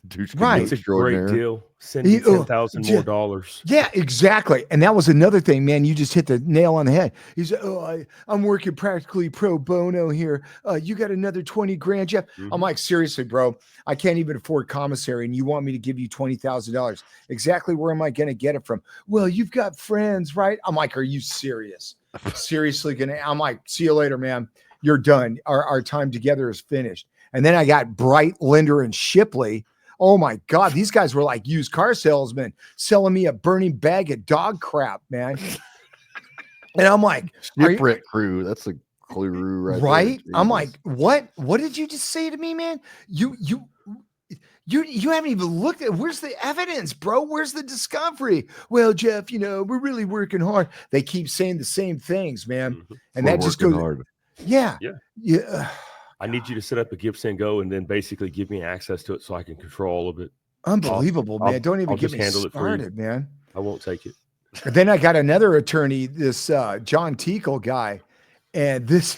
Douche right. It's a great deal. Send me $10,000 more dollars. Yeah, exactly. And that was another thing, man. You just hit the nail on the head. He's like, oh, I'm working practically pro bono here. You got another 20 grand, Jeff. Mm-hmm. I'm like, seriously, bro, I can't even afford commissary. And you want me to give you $20,000. Exactly. Where am I going to get it from? Well, you've got friends, right? I'm like, are you serious? Seriously I'm like, see you later, man. You're done. Our time together is finished. And then I got Bright, Linder, and Shipley. Oh my God, these guys were like used car salesmen selling me a burning bag of dog crap, man. And I'm like, shipwreck crew. That's a clue, right? I'm like, what? What did you just say to me, man? You You haven't even looked at where's the evidence, bro? Where's the discovery? Well, Jeff, we're really working hard. They keep saying the same things, man. Mhm. And We're that just working goes, hard. yeah. Yeah. Yeah. I need you to set up a Gibson Go and then basically give me access to it so I can control all of it. Unbelievable, man. Don't even I'll get just me handle it for you. started, man. I won't take it. But then I got another attorney, this John Tickle guy, and this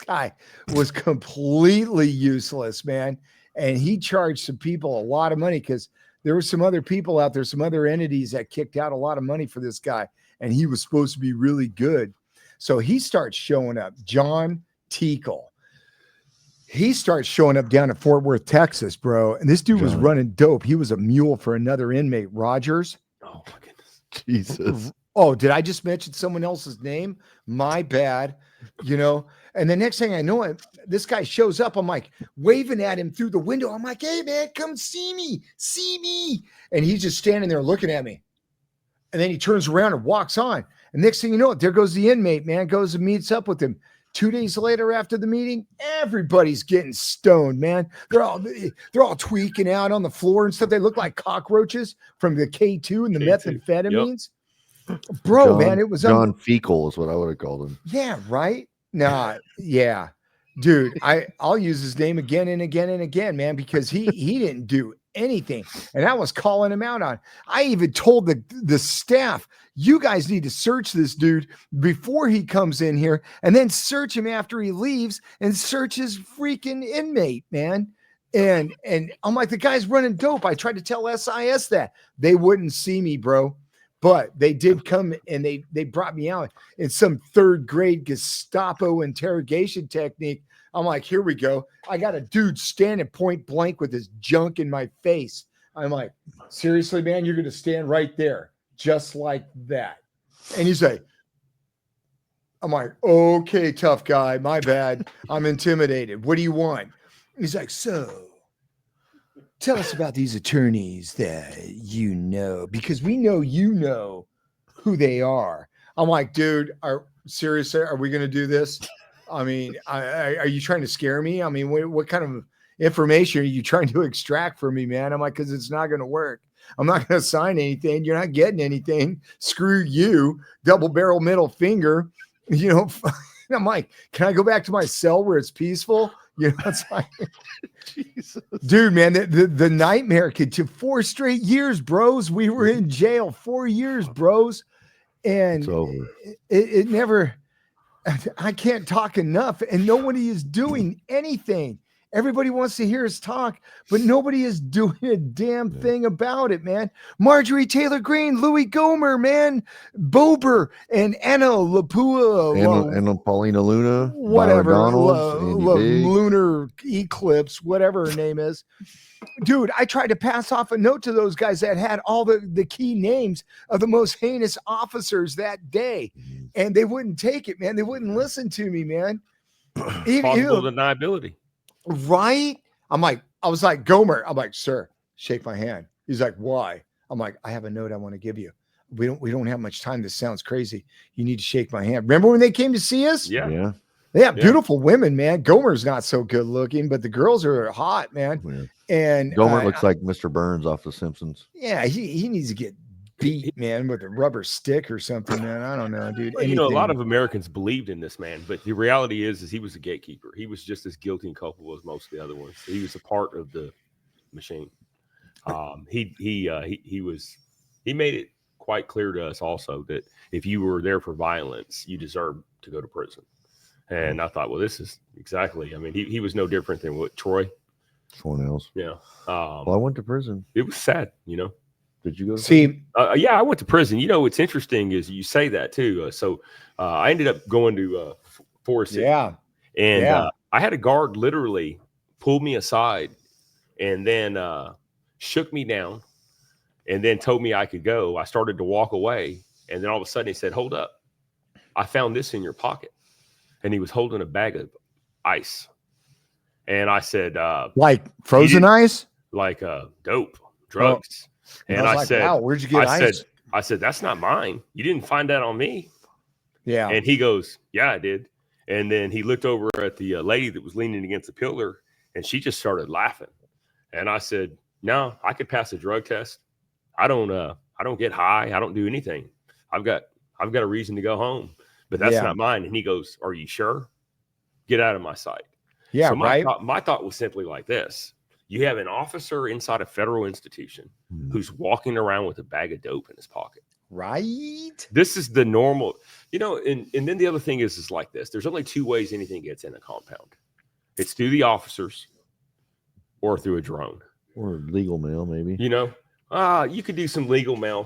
guy was completely useless, man. And he charged some people a lot of money because there were some other people out there, some other entities that kicked out a lot of money for this guy, and he was supposed to be really good. So he starts showing up, John Tickle. He starts showing up down in Fort Worth, Texas, bro. And this dude was John. running dope. He was a mule for another inmate, Rogers. Oh my goodness. Jesus. Oh, did I just mention someone else's name? My bad. And the next thing I know, this guy shows up. I'm like waving at him through the window. I'm like, hey, man, come see me. And he's just standing there looking at me. And then he turns around and walks on. And next thing you know, there goes the inmate, man, goes and meets up with him. 2 days later after the meeting, everybody's getting stoned, man. They're all tweaking out on the floor and stuff. They look like cockroaches from the K2 and the K2. methamphetamines. Bro, man, it was John Fecal is what I would have called him. yeah, right. Nah, yeah, dude. I'll use his name again and again and again, man, because he didn't do anything, and I was calling him out on. I even told the staff, you guys need to search this dude before he comes in here, and then search him after he leaves, and search his freaking inmate, man. And I'm like, the guy's running dope. I tried to tell SIS that they wouldn't see me, bro. But they did come and they brought me out in some third grade Gestapo interrogation technique. I'm like, here we go. I got a dude standing point blank with his junk in my face. I'm like, seriously, man, you're going to stand right there just like that. And he's like, I'm like, okay, tough guy, my bad. I'm intimidated. What do you want? He's like, so tell us about these attorneys that because we know who they are. I'm like, dude, seriously, are we going to do this? I mean, are you trying to scare me? I mean, what kind of information are you trying to extract from me, man? I'm like, because it's not going to work. I'm not going to sign anything. You're not getting anything. Screw you. Double barrel middle finger. I'm like, can I go back to my cell where it's peaceful? It's like, Jesus. Dude, man, the nightmare kid to 4 straight years, bros. We were in jail 4 years, bros. And It's over. It never, I can't talk enough, and nobody is doing anything. Everybody wants to hear us talk, but nobody is doing a damn thing about it, man. Marjorie Taylor Greene, Louis Gohmert, man, Bober, and Anna Lapua, And Paulina Luna, whatever, Andy Biggs. Lunar Eclipse, whatever her name is. Dude, I tried to pass off a note to those guys that had all the key names of the most heinous officers that day, and they wouldn't take it, man. They wouldn't listen to me, man. Possible deniability. Right? I was like, Gohmert. I'm like, sir, shake my hand. He's like, why? I'm like, I have a note I want to give you. We don't have much time. This sounds crazy. You need to shake my hand. Remember when they came to see us? Yeah. Yeah, beautiful women, man. Gomer's not so good looking, but the girls are hot, man. Yeah. And Gohmert looks like Mr. Burns off The Simpsons. Yeah, he needs to get beat, man, with a rubber stick or something, man. I don't know, dude. Well, a lot of Americans believed in this man, but the reality is he was a gatekeeper. He was just as guilty and culpable as most of the other ones. He was a part of the machine. He made it quite clear to us also that if you were there for violence, you deserved to go to prison. And I thought, well, this is exactly. I mean, he was no different than what Troy. Someone else. Yeah. Well, I went to prison. It was sad, Did you go to see? Yeah, I went to prison. What's interesting is you say that too. I ended up going to Forest City. Yeah. And I had a guard literally pull me aside and then shook me down and then told me I could go. I started to walk away. And then all of a sudden he said, hold up. I found this in your pocket. And he was holding a bag of ice. And I said, like frozen ice? Like dope, drugs. And I said, wow, where'd you get ice? I said, that's not mine. You didn't find that on me. Yeah. And he goes, yeah, I did. And then he looked over at the lady that was leaning against the pillar and she just started laughing. And I said, No, I could pass a drug test. I don't get high. I don't do anything. I've got a reason to go home, but that's Yeah. not mine. And he goes, "Are you sure? Get out of my sight." Yeah, So right. my thought was simply like this: you have an officer inside a federal institution who's walking around with a bag of dope in his pocket. Right. This is the normal, and then the other thing is like this. There's only two ways anything gets in a compound. It's through the officers or through a drone. Or legal mail, maybe. You could do some legal mail.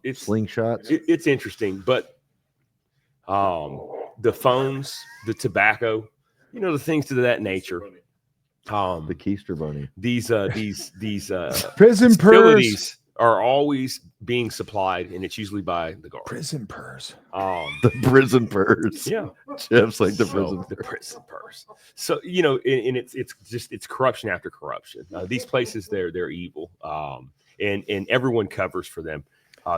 It's Slingshots. it's interesting, but the phones, the tobacco, the things to that nature. The Keister Bunny. These Prison purse. facilities are always being supplied, and it's usually by the guard. Prison purse. The prison purse. Yeah, Jeff's like the So, prison the purse. prison purse. So and it's corruption after corruption. These places, they're evil, and everyone covers for them.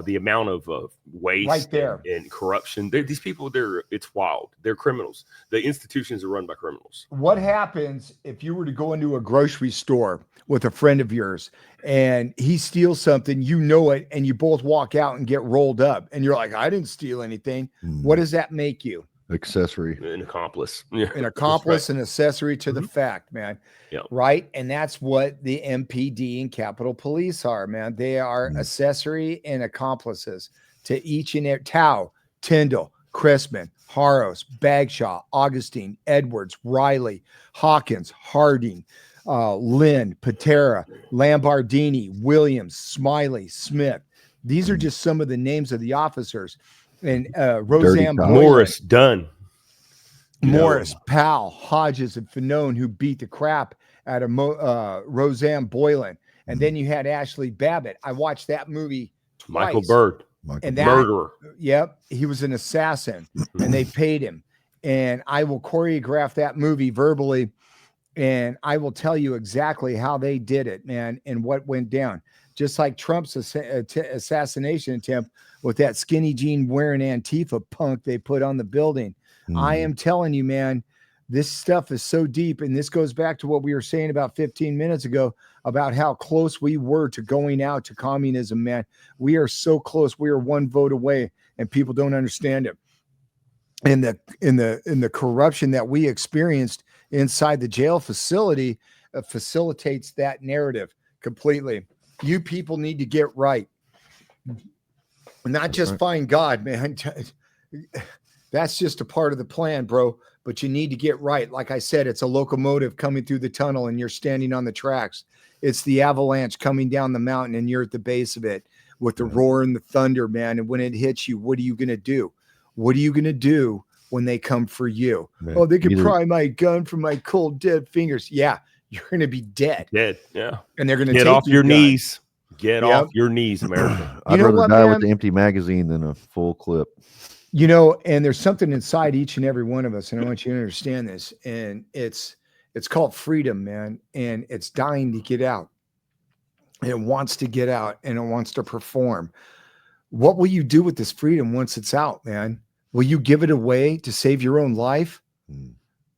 The amount of waste Right there. and corruption. These people, it's wild. They're criminals. The institutions are run by criminals. What happens if you were to go into a grocery store with a friend of yours and he steals something, it, and you both walk out and get rolled up and you're like, I didn't steal anything. What does that make you? Accessory. An accomplice. Yeah. An accomplice, That's an accessory to the fact, man. Yeah. Right. And that's what the MPD and Capitol Police are, man. They are accessory and accomplices to each and every Tao, Tyndall, Chrisman, Haros, Bagshaw, Augustine, Edwards, Riley, Hawkins, Harding, Lynn, Patera, Lambardini, Williams, Smiley, Smith. These are just some of the names of the officers. And Roseanne Tom. Boylan, Morris, Dunn. Morris, Powell, Hodges, and Fanone, who beat the crap out of Roseanne Boylan. And then you had Ashley Babbitt. I watched that movie twice. Michael Bird, And that, murderer. Yep, he was an assassin, and they paid him. And I will choreograph that movie verbally, and I will tell you exactly how they did it, man, and what went down. Just like Trump's assassination attempt with that skinny jean wearing Antifa punk they put on the building. I am telling you, man, this stuff is so deep. And this goes back to what we were saying about 15 minutes ago about how close we were to going out to communism, man. We are so close. We are one vote away, and people don't understand it. And the corruption that we experienced inside the jail facility facilitates that narrative completely. You people need to get right. Not just find God, man. That's just a part of the plan, bro. But you need to get right. Like I said, it's a locomotive coming through the tunnel and you're standing on the tracks. It's the avalanche coming down the mountain and you're at the base of it with the roar and the thunder, man. And when it hits you, what are you going to do? What are you going to do when they come for you? Man, Oh, they can pry my gun from my cold, dead fingers. Yeah, you're going to be dead. Dead. Yeah. And they're going to Get take off your gun. knees. Get off your knees, America. I'd know rather what, die man? with the empty magazine than a full clip. And there's something inside each and every one of us, and I want you to understand this. And it's called freedom, man. And it's dying to get out. And it wants to get out, and it wants to perform. What will you do with this freedom once it's out, man? Will you give it away to save your own life?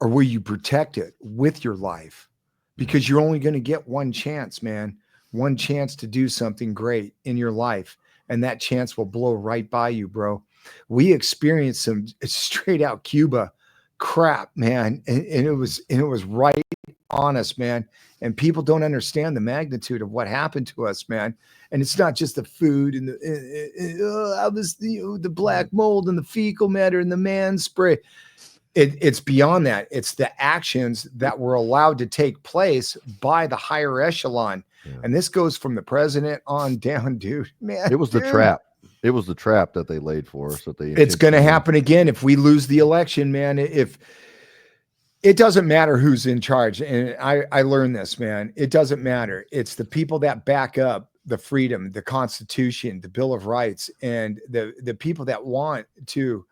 Or will you protect it with your life? Because you're only going to get one chance, man. One chance to do something great in your life. And that chance will blow right by you, bro. We experienced some straight out Cuba crap, man. And it was right on us, man. And people don't understand the magnitude of what happened to us, man. And it's not just the food and the black mold and the fecal matter and the man spray. It's beyond that. It's the actions that were allowed to take place by the higher echelon. Yeah. And this goes from the president on down, dude. Man, it was the trap. It was the trap that they laid for us. It's going to happen again if we lose the election, man. If it doesn't matter who's in charge, and I learned this, man. It doesn't matter. It's the people that back up the freedom, the Constitution, the Bill of Rights, and the people that want to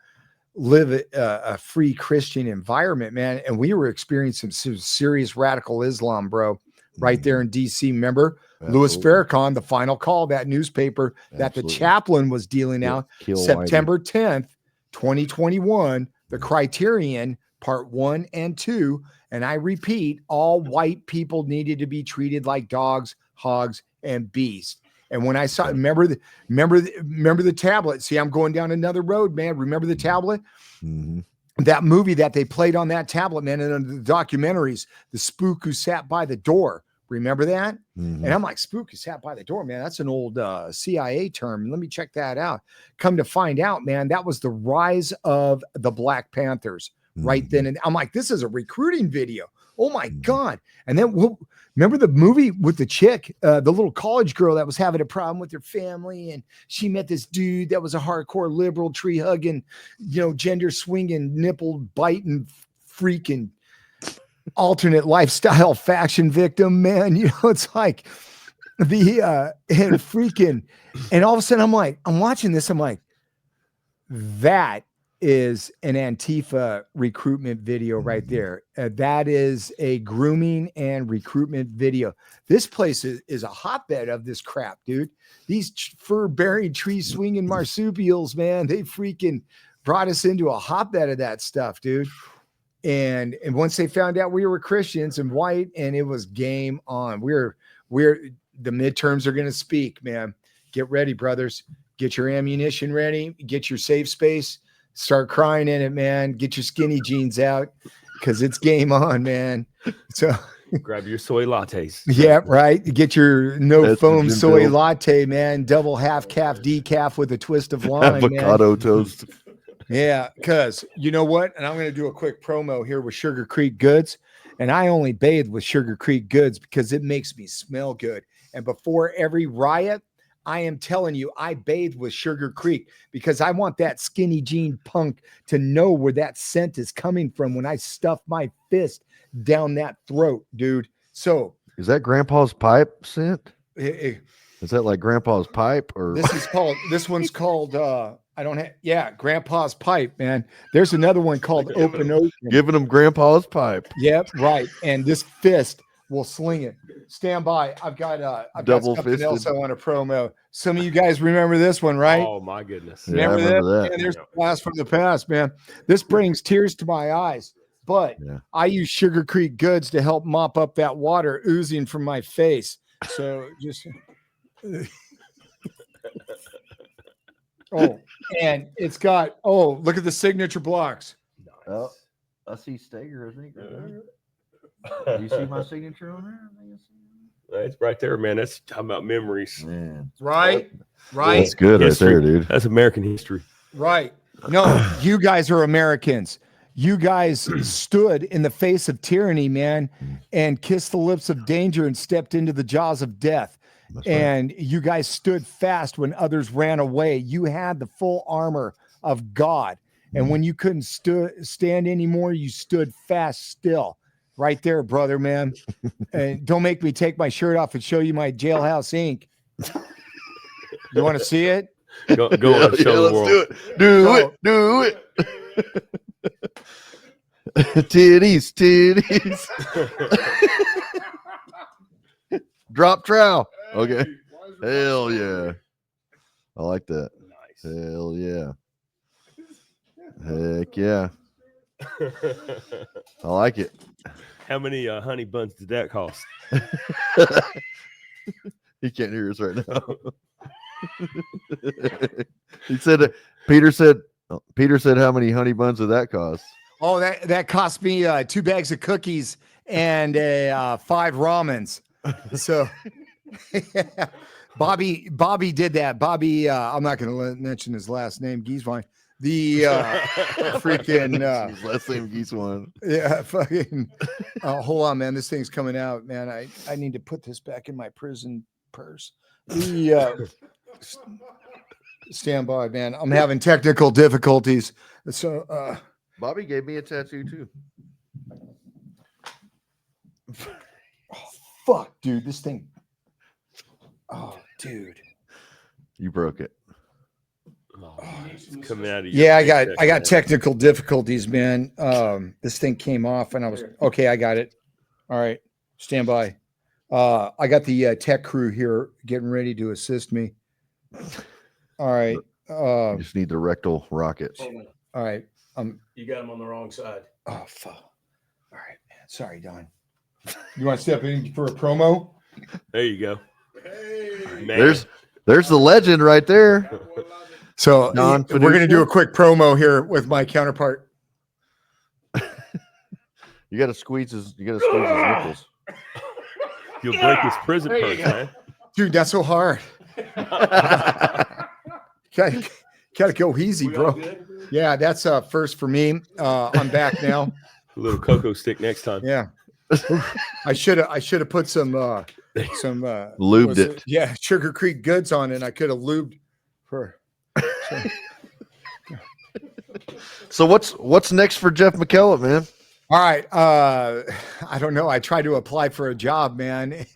live a free Christian environment, man. And we were experiencing some serious radical Islam, bro. Right there in DC. Remember Louis Farrakhan, The Final Call, that newspaper that the chaplain was dealing out September 10th, 2021, the Criterion part 1 and 2. And I repeat, all white people needed to be treated like dogs, hogs, and beasts. And when I saw, remember the tablet. See, I'm going down another road, man. Remember the tablet? Mhm. That movie that they played on that tablet, man, and the documentaries, The Spook Who Sat by the Door. Remember that? Mhm. And I'm like, Spook Who Sat by the Door, man. That's an old CIA term. Let me check that out. Come to find out, man, that was the rise of the Black Panthers right then. And I'm like, this is a recruiting video. Oh my God. And then remember the movie with the chick, the little college girl that was having a problem with her family. And she met this dude that was a hardcore liberal, tree hugging, gender swinging, nipple biting, freaking alternate lifestyle faction victim, man. It's like and all of a sudden I'm watching this. I'm like, that is an Antifa recruitment video right there. That is a grooming and recruitment video. This place is a hotbed of this crap, dude. These fur-bearing, tree-swinging marsupials, man, they freaking brought us into a hotbed of that stuff, dude. And once they found out we were Christians and white, and it was game on. We're the midterms are going to speak, man. Get ready, brothers. Get your ammunition ready. Get your safe space. Start crying in it, man. Get your skinny jeans out because it's game on, man. So grab your soy lattes. Yeah, right. Get your no That's foam the soy Bill. latte, man. Double half calf decaf with a twist of lime, Avocado man. toast. Yeah, because you know what? And I'm going to do a quick promo here with Sugar Creek Goods. And I only bathe with Sugar Creek Goods because it makes me smell good. And before every riot, I am telling you, I bathe with Sugar Creek because I want that skinny jean punk to know where that scent is coming from when I stuff my fist down that throat, dude. So Is that Grandpa's pipe scent? eh, Is that like Grandpa's pipe or this one's called Grandpa's Pipe, man. There's another one called Open Ocean. giving him Grandpa's pipe? Yep, right. And this fist will sling it. Stand by. I've got Double something fisted. else I want to promo. Some of you guys remember this one, right? Oh my goodness. Yeah, I remember that. Man, there's a blast from the past, man. This brings tears to my eyes. But Yeah. I use Sugar Creek Goods to help mop up that water oozing from my face. So just and it's got look at the signature blocks. Oh, I see Steger, I think. Do you see my signature on there? It's right there, man. That's talking about memories. Man, Right? that's good History. right there, dude. That's American history. Right. No, you guys are Americans. You guys stood in the face of tyranny, man, and kissed the lips of danger and stepped into the jaws of death. That's right. And you guys stood fast when others ran away. You had the full armor of God. And when you couldn't stand anymore, you stood fast still. Right there, brother, man. And don't make me take my shirt off and show you my jailhouse ink. You want to see it? Go on, show the world. Do it. Titties. Drop trowel. Okay. Hell yeah. I like that. Nice. Hell yeah. Heck yeah. I like it. How many honey buns did that cost? He can't hear us right now. He said, Peter said, how many honey buns did that cost? Oh, that cost me 2 bags of cookies and 5 ramens. So Bobby did that. Bobby, I'm not going to mention his last name, Gieswein. The freaking His last name Geesewine. yeah, fucking hold on, man. This thing's coming out, man. I need to put this back in my prison purse. The stand by, man. I'm having technical difficulties. So Bobby gave me a tattoo too. fuck, dude. This thing. Oh, dude. You broke it. Oh, it's coming out of your Yeah, I paycheck, got man. technical difficulties, man. This thing came off and I was okay. I got it. All right, stand by. I got the tech crew here getting ready to assist me. All right. You just need the rectal rocket. All right. You got him on the wrong side. Oh, fuck. All right, man. Sorry, Don. You want to step in for a promo? There you go. Man. There's the legend right there. So Don we're going to do Fiducia. a quick promo here with my counterpart. You got to squeeze his nipples. You'll break his prison purse, man. Dude, that's so hard. Gotta go easy, bro. Yeah, that's first for me. I'm back now. A little cocoa stick next time. Yeah. I should have put some Lubed it. Yeah, Sugar Creek goods on it. I could have lubed for. So what's next for Jeff McKellop, man? All right. I don't know. I tried to apply for a job, man.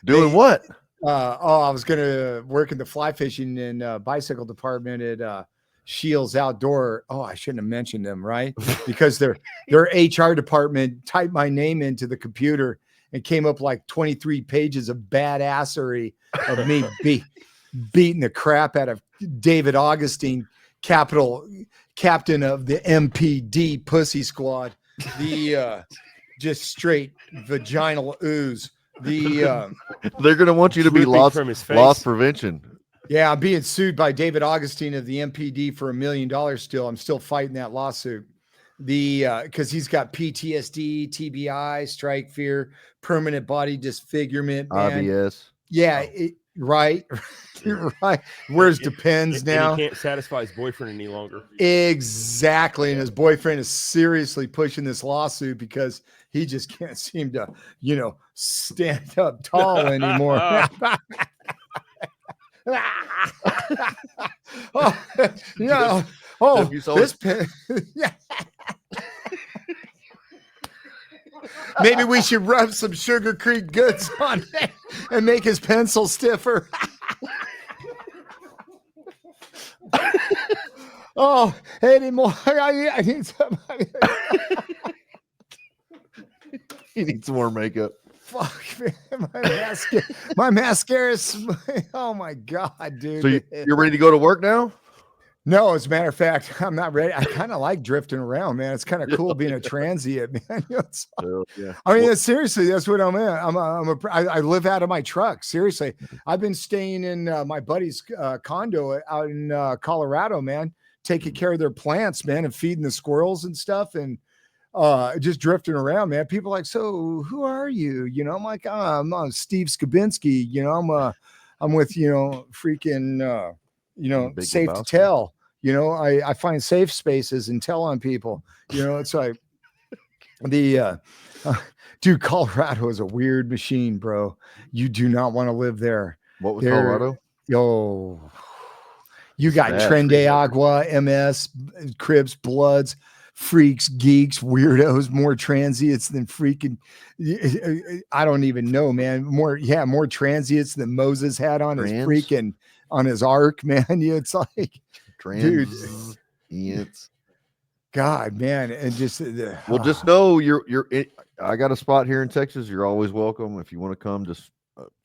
Doing what? I was gonna work in the fly fishing and bicycle department at Shields Outdoor. Oh, I shouldn't have mentioned them, right? Because their HR department typed my name into the computer and came up like 23 pages of badassery of me beating the crap out of David Augustine, captain of the MPD Pussy Squad. The just straight vaginal ooze. They're gonna want you to be Dripping loss from his face. loss prevention. Yeah, I'm being sued by David Augustine of the MPD for $1 million still. I'm still fighting that lawsuit. Because he's got PTSD, TBI, strike fear, permanent body disfigurement, man. IBS. Yeah, right. Right. Wears Depends And now. he can't satisfy his boyfriend any longer. Exactly. And his boyfriend is seriously pushing this lawsuit because he just can't seem to, stand up tall anymore. Oh, yeah. Oh, this yeah. Maybe we should rub some Sugar Creek goods on it and make his pencil stiffer. Oh, anymore. I need some. You need some more makeup. Fuck, man. My mascara is. Oh my god, dude. So you're ready to go to work now? No, as a matter of fact, I'm not ready. I kind of like drifting around, man. It's kind of cool being a transient, man. Yeah. I mean, seriously, that's what I'm at. I live out of my truck. Seriously, I've been staying in my buddy's condo out in Colorado, man, taking care of their plants, man, and feeding the squirrels and stuff, and just drifting around, man. People are like, so who are you? I'm like, I'm Steve Skabinski. I'm with freaking. Big safe Lebowski. to tell. I find safe spaces and tell on people. It's like dude, Colorado is a weird machine, bro. You do not want to live there. What was Colorado? Yo, you got bad. Tren de Agua, MS, Cribs, Bloods, freaks, geeks, weirdos, more transients than freaking. I don't even know, man. More transients than Moses had on his freaking. On his ark, man. It's like, dude, God, man, and just well, just know I got a spot here in Texas. You're always welcome. If you want to come, just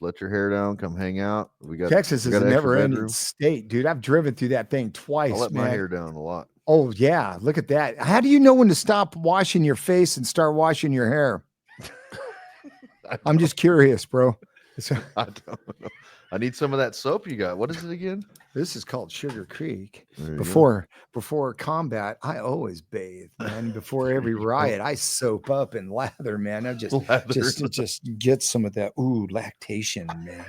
let your hair down, come hang out. Texas is a never-ending state, dude. I've driven through that thing twice. I let man. my hair down a lot. Oh yeah, look at that. How do you know when to stop washing your face and start washing your hair? I'm just curious, bro. I don't know. I need some of that soap you got. What is it again? This is called Sugar Creek. Before combat, I always bathe, man. Before every riot, I soap up and lather, man. I just get some of that lactation, man.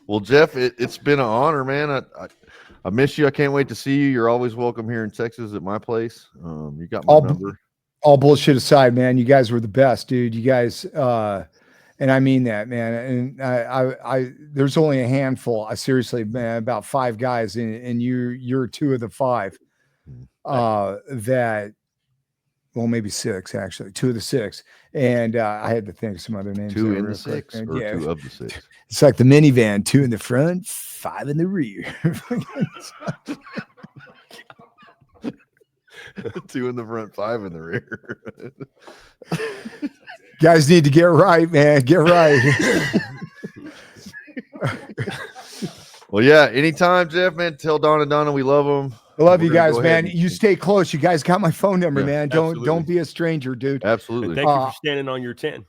Well, Jeff, it's been an honor, man. I miss you. I can't wait to see you. You're always welcome here in Texas at my place. You got my number. All bullshit aside, man, you guys were the best, dude. You guys, and I mean that, man. And I there's only a handful. I seriously, man, about 5 guys, and you're 2 of the 5. That, well, maybe 6 actually, 2 of the 6. And I had to think of some other names. 2 in the 6, or 2 of the 6. It's like the minivan: 2 in the front, 5 in the rear. 2 in the front, 5 in the rear. Guys need to get right, man. Get right. Well, yeah. Anytime, Jeff, man. Tell Don and Donna we love them. I love We're you gonna guys, go ahead man. and- You stay close. You guys got my phone number, Yeah, man. absolutely. Don't be a stranger, dude. And Absolutely. thank you Uh, for standing on your 10.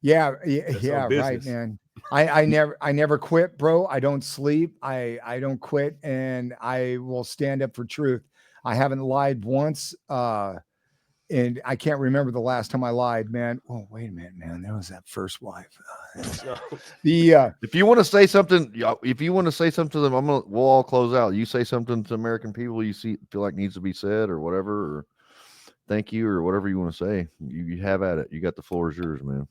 Yeah, That's yeah, all right, business. man. I never quit, bro. I don't sleep. I don't quit, and I will stand up for truth. I haven't lied once. And I can't remember the last time I lied, man. Oh, wait a minute, man. That was that first wife. No. The If you want to say something, if you want to say something to them, we'll all close out. You say something to American people you feel like needs to be said, or whatever, or thank you, or whatever you want to say. You have at it. You got the floor is yours, man.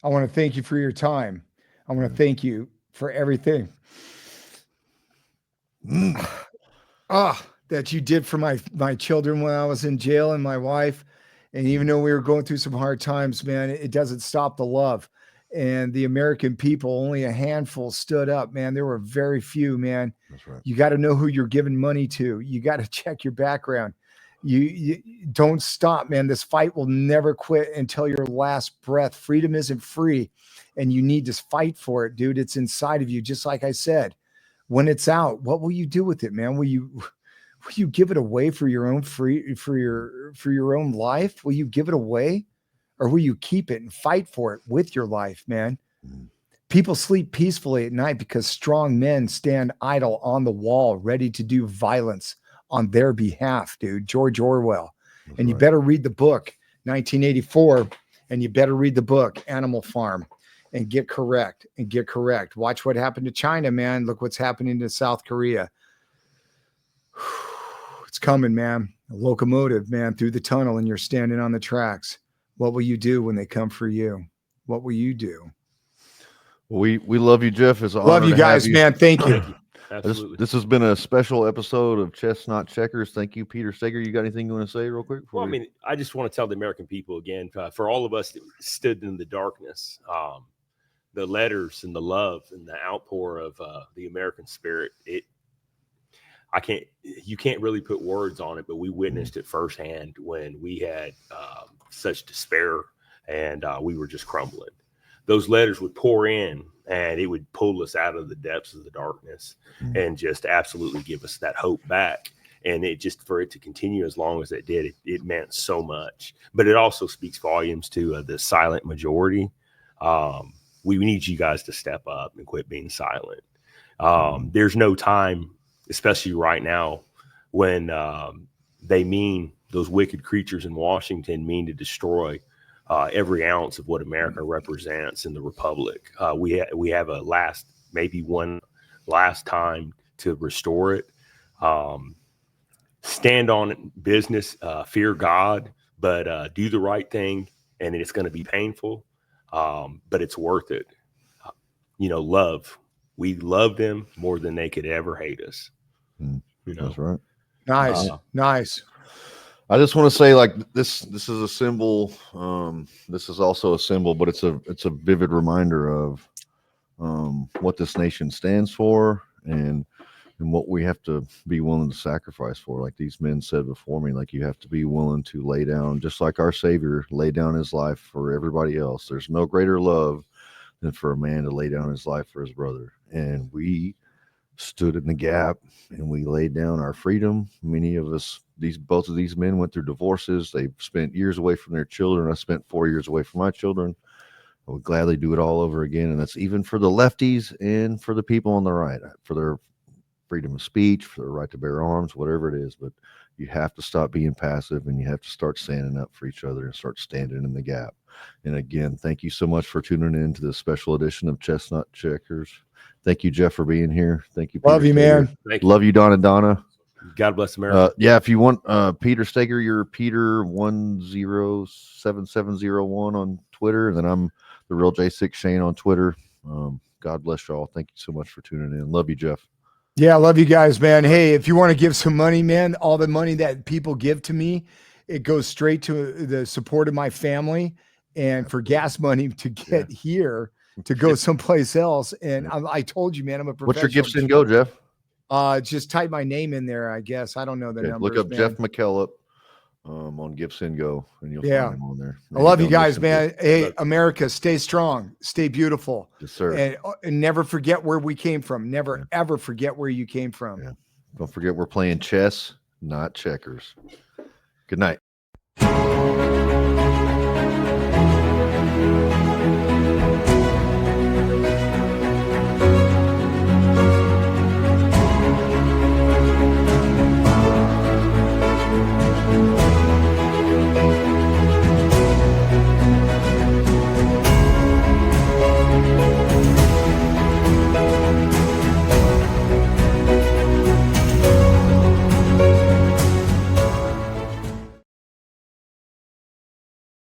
I want to thank you for your time. I want to thank you for everything. That you did for my children when I was in jail and my wife. And even though we were going through some hard times, man, it doesn't stop the love. And the American people, only a handful stood up, man. There were very few, man. That's right. You got to know who you're giving money to. You got to check your background. You don't stop, man. This fight will never quit until your last breath. Freedom isn't free, and you need to fight for it, dude. It's inside of you. Just like I said, when it's out, what will you do with it, man? Will you give it away for your own for your own life? Will you give it away, or will you keep it and fight for it with your life, man? People sleep peacefully at night because strong men stand idle on the wall, ready to do violence on their behalf, dude. George Orwell. That's And you right. better read the book 1984, and you better read the book Animal Farm and get correct. Watch what happened to China, man. Look what's happening to South Korea. It's coming, man. A locomotive, man, through the tunnel, and you're standing on the tracks. What will you do when they come for you? What will you do? We love you, Jeff. It's an Love honor you to have guys, man. Thank you. Absolutely. This has been a special episode of Chestnut Checkers. Thank you, Peter Steger. You got anything you want to say real quick? Well, I mean, I just want to tell the American people again, for all of us that stood in the darkness, the letters and the love and the outpour of the American spirit, you can't really put words on it, but we witnessed it firsthand when we had such despair and we were just crumbling. Those letters would pour in and it would pull us out of the depths of the darkness and just absolutely give us that hope back. And it just, for it to continue as long as it did, it meant so much. But it also speaks volumes to the silent majority. We need you guys to step up and quit being silent. There's no time, especially right now, when those wicked creatures in Washington mean to destroy every ounce of what America represents in the Republic. We have one last time to restore it. Stand on business, fear God, but do the right thing. And it's going to be painful, but it's worth it. Love. We love them more than they could ever hate us. That's right. Nice. I just want to say, like, this is a symbol. This is also a symbol, but it's a vivid reminder of what this nation stands for and what we have to be willing to sacrifice for. Like these men said before me, like, you have to be willing to lay down, just like our Savior laid down his life for everybody else. There's no greater love than for a man to lay down his life for his brother. And we stood in the gap and we laid down our freedom. Many of us, both of these men went through divorces. They spent years away from their children. I spent 4 years away from my children. I would gladly do it all over again. And that's even for the lefties and for the people on the right, for their freedom of speech, for their right to bear arms, whatever it is. But you have to stop being passive and you have to start standing up for each other and start standing in the gap. And again, thank you so much for tuning in to this special edition of Chestnut Checkers. Thank you, Jeff, for being here. Thank you, Peter Love you, Steger. man. Thank you. Love you, Don and Donna. God bless America. Yeah, if you want Peter Steger, you're Peter 107701 on Twitter, and then I'm the real J6 Shane on Twitter. God bless y'all. Thank you so much for tuning in. Love you, Jeff. Yeah, I love you guys, man. Hey, if you want to give some money, man, all the money that people give to me, it goes straight to the support of my family and for gas money to get here to go someplace else. And I told you, man, I'm a professional. What's your gifts and go, Jeff? Just type my name in there, I guess. I don't know the numbers. Look up man. Jeff McKellop on Gifts and Go, and you'll find him on there. I love you guys, man. Hey, America, stay strong, stay beautiful. Yes, sir. And never forget where we came from. Never, ever forget where you came from. Yeah. Don't forget we're playing chess, not checkers. Good night.